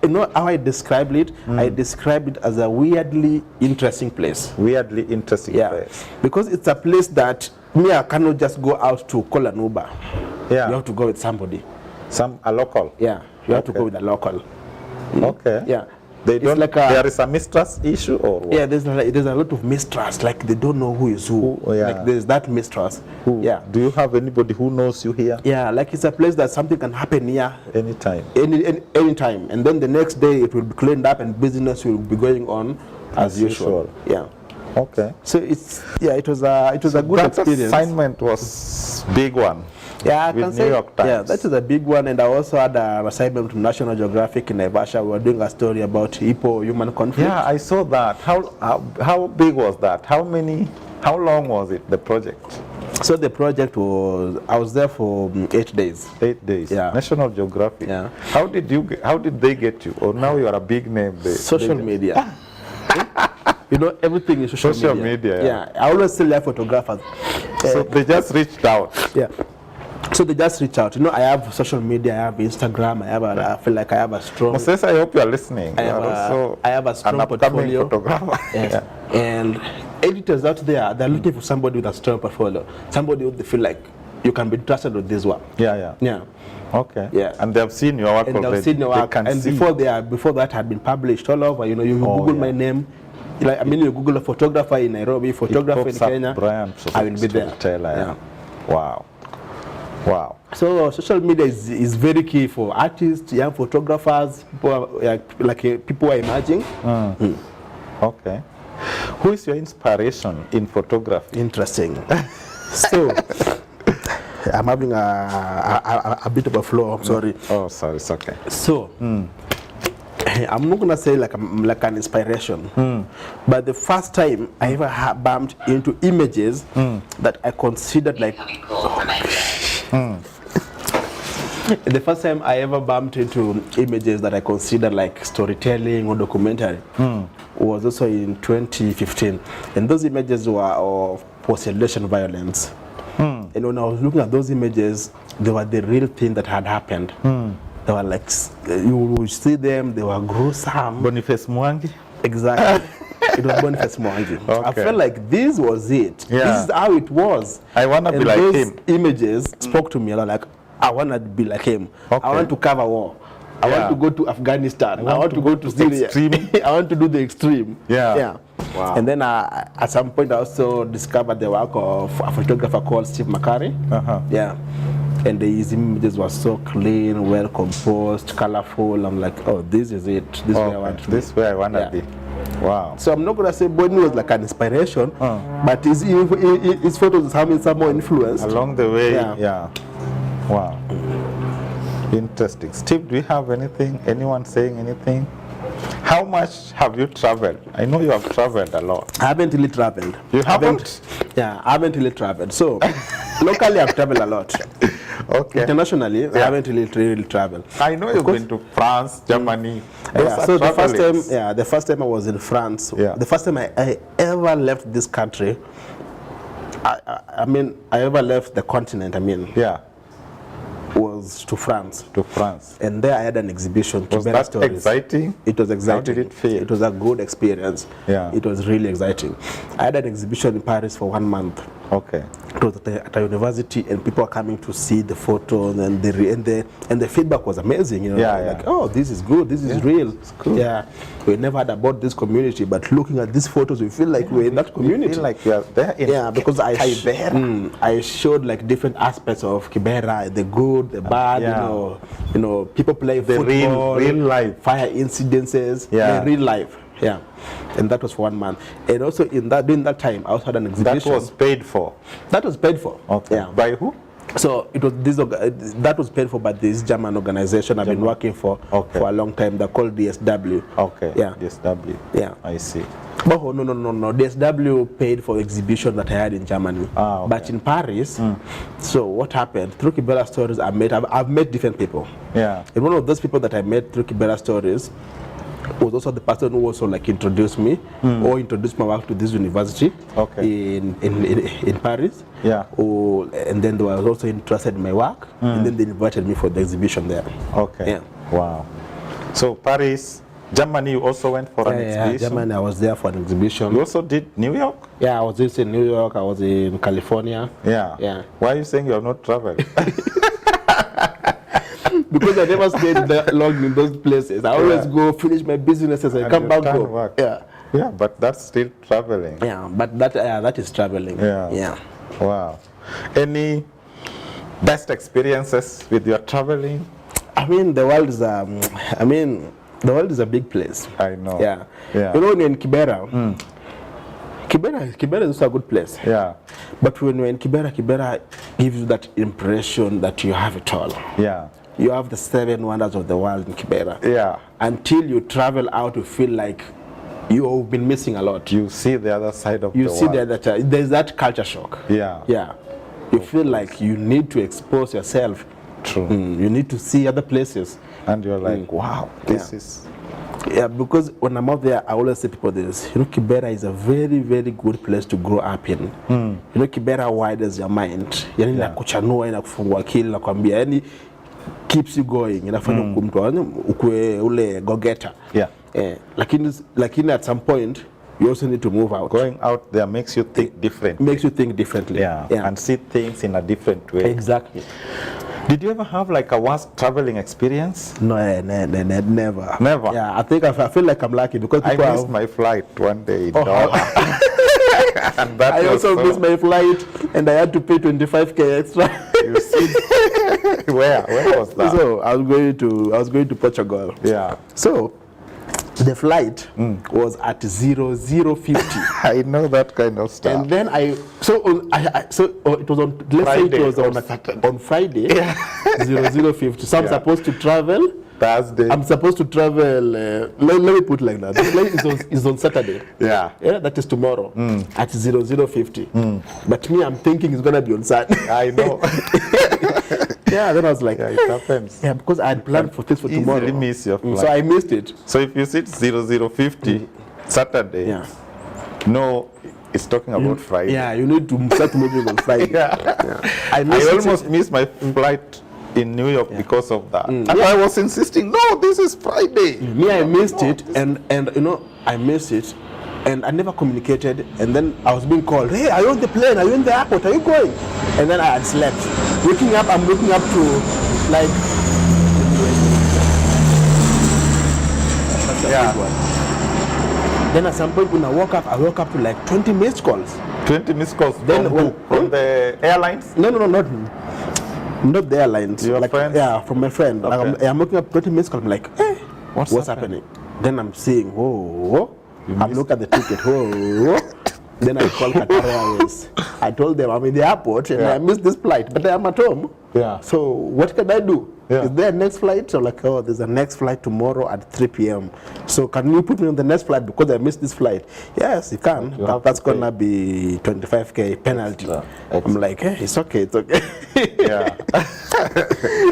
you know how I described it? I described it as a weirdly interesting place. Weirdly interesting place. Because it's a place that I cannot just go out to call an Uber. Yeah. You have to go with somebody. A local? Yeah, you have to go with a local. Okay. Yeah. They don't, there is a mistrust issue or what? Yeah, there's a lot of mistrust. Like they don't know who is who. Like there's that mistrust. Yeah. Do you have anybody who knows you here? Yeah, like it's a place that something can happen here anytime. Anytime, and then the next day it will be cleaned up and business will be going on as usual. Yeah. Okay. So it was a good that experience. Assignment was big one. Yeah, I with can say, New York Times. Yeah, that is a big one. And I also had an assignment to National Geographic in Naivasha. We were doing a story about Hippo-human conflict. Yeah, I saw that. How big was that? How long was it, the project? So the project I was there for 8 days. 8 days. Yeah. National Geographic. Yeah. How did they get you? Or now you are a big name. Social media. You know, everything is social media. Yeah. I always tell photographers. So they just reached out. Yeah. So they just reach out. You know, I have social media, I have Instagram, I feel like I have a strong... Moses, I hope you are listening. I have a strong portfolio. Photographer. Yes. Yeah. And editors out there, they're looking for somebody with a strong portfolio. Somebody who they feel like you can be trusted with this one. Yeah. Okay. Yeah. And they have seen your work already. They've seen your work. And before that had been published all over, you know, you Google my name. Like, you Google a photographer in Nairobi, photographer in Kenya. I will be there. Yeah. Wow. So social media is very key for artists, young photographers, people people who are emerging. Okay. Who is your inspiration in photography? Interesting. So I'm having a bit of a flow. I'm sorry. Oh, sorry. It's okay. So I'm not gonna say like an inspiration, but the first time I ever bumped into images that I considered like, oh my gosh. The first time I ever bumped into images that I considered like storytelling or documentary was also in 2015, and those images were of post-election violence. And when I was looking at those images, they were the real thing that had happened. They were like, you would see them, they were gruesome. Boniface Mwangi? Exactly. It was Boniface Mwangi. Okay. I felt like this was it. Yeah. This is how it was. I want to be like those him. Images spoke to me a lot, like, I want to be like him. Okay. I want to cover war. I want to go to Afghanistan. I want to go to Syria. I want to do the extreme. Yeah. Wow. And then at some point I also discovered the work of a photographer called Steve McCurry. Yeah. And his images were so clean, well composed, colorful. I'm like, oh, this is it. This is where I want to be. This is where I want to be. Wow. So I'm not going to say Bonnie was like an inspiration, but his photos have been somewhat influenced. Along the way, yeah. Wow. Interesting. Steve, do you have anything? Anyone saying anything? How much have you traveled? I know you have traveled a lot. I haven't really traveled. You haven't? Yeah, I haven't really traveled. So, locally I've traveled a lot. Okay. Internationally, I haven't really traveled. I know you've been to France, Germany. So the first time I was in France, the first time I ever left this country, I ever left the continent, was to France. And there I had an exhibition. Was that exciting? It was exciting. How did it feel? It was a good experience. Yeah. It was really exciting. I had an exhibition in Paris for 1 month. Okay. It was at a university, and people are coming to see the photos, and the feedback was amazing. You know, like, oh, this is good, this is real. It's cool. Yeah, we never heard about this community, but looking at these photos, we feel like we're in that community. We feel like we are there. In because I showed like different aspects of Kibera, the good, the bad. You know, people play the football, real life, fire incidences, the real life. Yeah, and that was for 1 month. And also during that time, I also had an exhibition. That was paid for? That was paid for. Okay. Yeah. By who? So it was that was paid for by this German organization I've been working for a long time. They're called DSW. Okay. Yeah. DSW. Yeah. I see. Oh, no. DSW paid for exhibition that I had in Germany. Okay. But in Paris, so what happened? Through Kibera Stories, I've met different people. Yeah. And one of those people that I met through Kibera Stories was also the person who also like introduced me or introduced my work to this university in Paris. Yeah. And then they were also interested in my work, and then they invited me for the exhibition there. Okay. Yeah. Wow. So Paris, Germany, you also went for an exhibition? Yeah, Germany, I was there for an exhibition. You also did New York? Yeah, I was just in New York, I was in California. Yeah. Yeah. Why are you saying you have not traveled? Because I never stayed that long in those places. I always go finish my businesses and come back home. Work. Yeah. Yeah, but that's still traveling. Yeah, but that is traveling. Yeah. Yeah. Wow. Any best experiences with your traveling? I mean, the world is the world is a big place. I know. Yeah. Yeah. You know, when you're in Kibera, Kibera is also a good place. Yeah. But when you're in Kibera gives you that impression that you have it all. Yeah. You have the 7 wonders of the world in Kibera. Yeah. Until you travel out, you feel like you've been missing a lot. You see the other side of the world. You see the other side. There's that culture shock. Yeah. Yeah. You feel like you need to expose yourself. True. You need to see other places. And you're like, wow, this is... Yeah, because when I'm out there, I always say people this. You know, Kibera is a very, very good place to grow up in. You know, Kibera widens your mind. Yani inakuchanua, inakufungua akili, inakwambia, yani keeps you going. Inafanya ukue ule go-getter. Yeah. Lakini at some point, you also need to move out. Going out there makes you think different. Makes you think differently. Yeah. And see things in a different way. Exactly. Did you ever have like a worst traveling experience? No, never. Never? Yeah, I think I feel like I'm lucky because I missed my flight one day in and that I also missed my flight and I had to pay 25k extra. You see? Where was that? So I was going to Portugal. Yeah. So the flight was at 00:50. I know that kind of stuff. And then it was on, let's Friday, say it was on Friday, 00:50. So I'm supposed to travel Thursday. I'm supposed to travel, let me put it like that. The flight is on Saturday. Yeah. That is tomorrow at 00:50. But me, I'm thinking it's going to be on Saturday. I know. Yeah, then I was like, it happens. Yeah, because I had planned for this for tomorrow. Easily miss your flight. So I missed it. So if you sit 00:50 Saturday, no, it's talking about Friday. Yeah, you need to start moving on Friday. I almost missed my flight in New York because of that. And I was insisting, no, this is Friday. Me, I missed it, and you know, I missed it, and I never communicated. And then I was being called, hey, are you on the plane? Are you in the airport? Are you going? And then I had slept. Waking up, I'm looking up to like. Then at some point when I woke up to like 20 missed calls. 20 missed calls. Then from the airlines? No, not the airlines. Your like, friends? Yeah, from my friend. Okay. Like I'm looking up 20 missed calls. I'm like, hey, what's happening? Then I'm seeing, whoa. I'm looking at the ticket. Whoa. Then I called Qatar Airways. I told them I'm in the airport and I missed this flight, but I'm at home. Yeah. So what can I do? Yeah. Is there a next flight? So like, oh, there's a next flight tomorrow at 3 p.m. So can you put me on the next flight because I missed this flight? Yes, you can. But that's gonna be 25k penalty. I'm like, hey, it's okay. Yeah.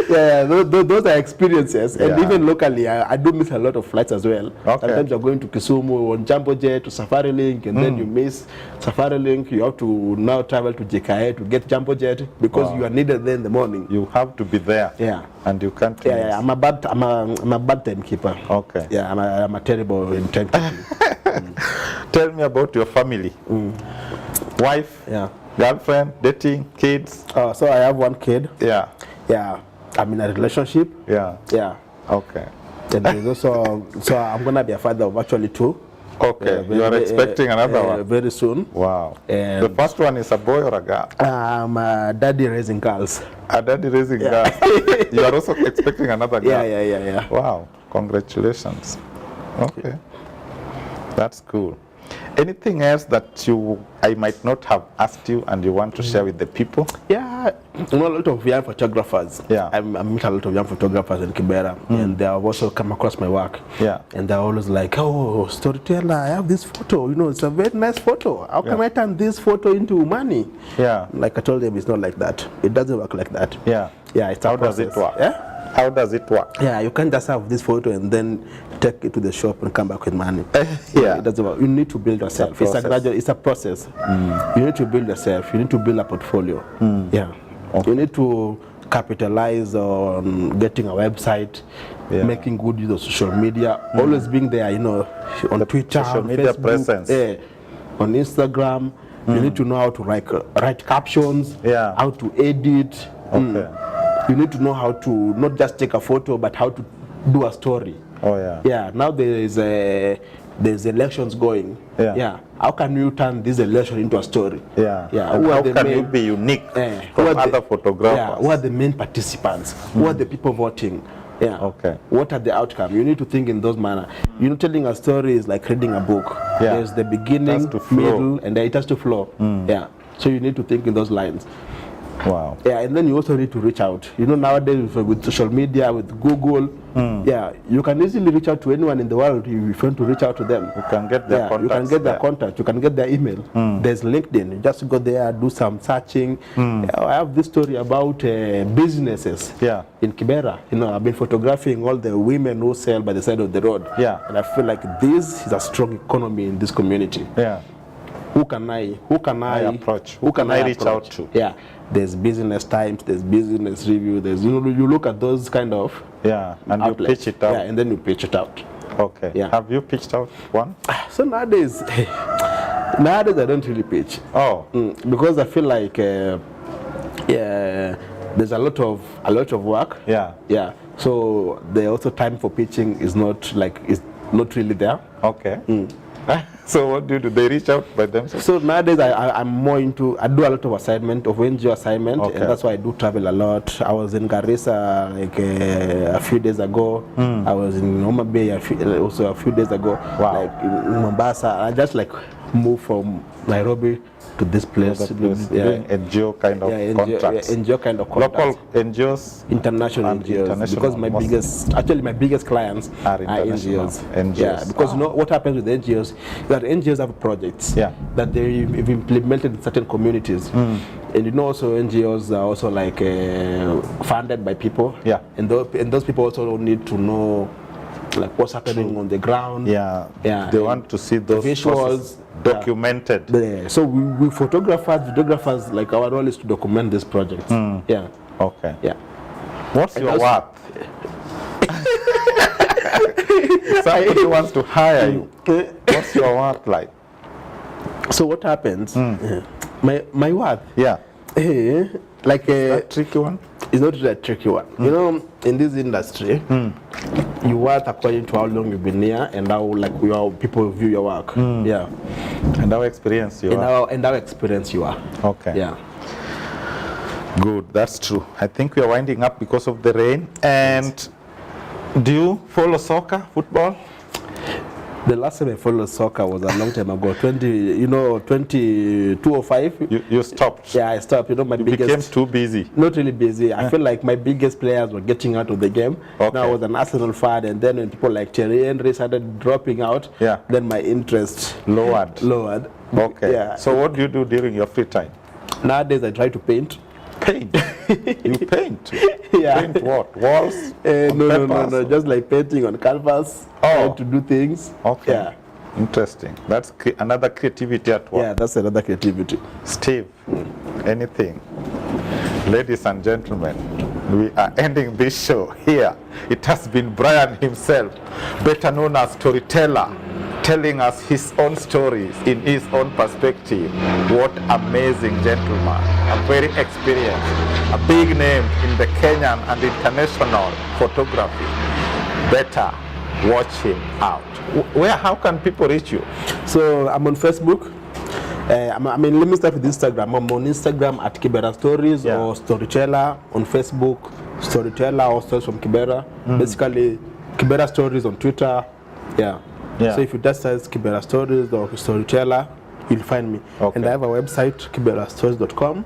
Yeah, those are experiences. And even locally, I do miss a lot of flights as well. Okay. Sometimes you're going to Kisumu on Jumbo Jet to Safari Link, and then you miss Safari Link. You have to now travel to JKA to get Jumbo Jet because you are needed there in the morning. You have to be there. Yeah. And you can't. Yeah, I'm a bad timekeeper. Okay. Yeah, I'm a terrible in timekeeping. Tell me about your family. Wife. Yeah. Girlfriend, dating, kids? So I have one kid. Yeah. Yeah. I'm in a relationship. Yeah. Yeah. Okay. And there's also, so I'm gonna be a father of actually 2. Okay. You are expecting another one? Very soon. Wow. And the first one is a boy or a girl? Daddy raising girls. A daddy raising girls. You are also expecting another girl? Yeah. Wow. Congratulations. Okay. That's cool. Anything else that I might not have asked you and you want to share with the people? Yeah, a lot of young photographers. Yeah. I meet a lot of young photographers in Kibera, and they have also come across my work. Yeah. And they're always like, oh, Storitella, I have this photo. It's a very nice photo. How can I turn this photo into money? Yeah. Like I told them, it's not like that. It doesn't work like that. Yeah. Yeah, it's a How process. does it work? Yeah? How does it work? Yeah, you can't just have this photo and then take it to the shop and come back with money. Yeah. It doesn't work. You need to build yourself. It's a gradual, it's a process. You need to build yourself. You need to build a portfolio. Yeah. Okay. You need to capitalize on getting a website, making good use of social media, always being there, on Twitter, social media Facebook, presence. On Instagram. You need to know how to write captions, how to edit. Okay. You need to know how to not just take a photo, but how to do a story. Oh yeah. Yeah. Now there's elections going. Yeah. Yeah. How can you turn this election into a story? Yeah. Yeah. And how can you be unique from other photographers? Yeah. Who are the main participants? Who are the people voting? Yeah. Okay. What are the outcomes? You need to think in those manner. Telling a story is like reading a book. Yeah. There's the beginning, middle, and then it has to flow. Yeah. So you need to think in those lines. Wow. Yeah, and then you also need to reach out. Nowadays with social media, with Google, you can easily reach out to anyone in the world if you want to reach out to them. You can get their contacts. You can get their contact. You can get their email. There's LinkedIn. You just go there, do some searching. I have this story about businesses in Kibera. I've been photographing all the women who sell by the side of the road. Yeah. And I feel like this is a strong economy in this community. Yeah. Who can I approach? Who can I reach out to? Yeah. There's Business Times, there's Business Review, there's you look at those kind of and outlets. You pitch it out. Yeah, and then you pitch it out. Okay. Yeah. Have you pitched out one? So nowadays I don't really pitch. Oh. Because I feel like there's a lot of work. Yeah. Yeah. So the also time for pitching is not really there. Okay. So what do? They reach out by themselves? So nowadays I'm more into, I do a lot of NGO assignment, and that's why I do travel a lot. I was in Garissa a few days ago. I was in Homa Bay also a few days ago. Wow. Like in Mombasa. I just moved from Nairobi to this place. Doing NGO kind of contracts. NGO kind of contracts. Local NGOs, international NGOs. Because my biggest clients are NGOs. Yeah, because what happens with NGOs is that NGOs have projects that they've implemented in certain communities. And also NGOs are also funded by people. Yeah. And those people also need to know what's happening on the ground. Yeah. They want to see those visuals documented. Yeah. So we videographers, our role is to document this project. Yeah. Okay. Yeah. What's your worth? Somebody wants to hire you. What's your worth like? So what happens? My worth. Yeah. A tricky one. It's not really a tricky one. In this industry, you work according to how long you've been here and how people view your work. Yeah. And how experienced you are. And how experienced you are. Okay. Yeah. Good. That's true. I think we are winding up because of the rain. And do you follow soccer, football? The last time I followed soccer was a long time ago, 2005. You stopped? Yeah, I stopped. You became too busy? Not really busy. I feel like my biggest players were getting out of the game. Okay. Now I was an Arsenal fan, and then when people like Thierry Henry started dropping out, then my interest lowered. Okay. Yeah. So what do you do during your free time? Nowadays I try to paint. Paint? You paint? Yeah. Paint what? Walls? No. Just painting on canvas. Trying to do things. Okay. Yeah. Interesting. That's another creativity at work. Yeah, that's another creativity. Steve, anything? Ladies and gentlemen, we are ending this show here. It has been Brian himself, better known as Storyteller, telling us his own stories in his own perspective. What amazing gentleman, a very experienced, a big name in the Kenyan and international photography. Better watch him out. How can people reach you? So I'm on Facebook. Let me start with Instagram. I'm on Instagram at Kibera Stories or Storitella. On Facebook, Storitella or Stories from Kibera. Basically, Kibera Stories on Twitter. Yeah. So if you just search Kibera Stories or Storitella, you'll find me. Okay. And I have a website, kiberastories.com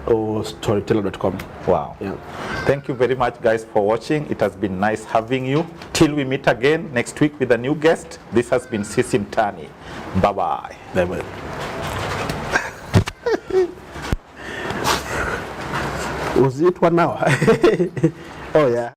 or storyteller.com. Wow. Yeah. Thank you very much, guys, for watching. It has been nice having you. Till we meet again next week with a new guest, this has been Sisi Mtani. Bye-bye. Bye-bye. Was it 1 hour? Oh, yeah.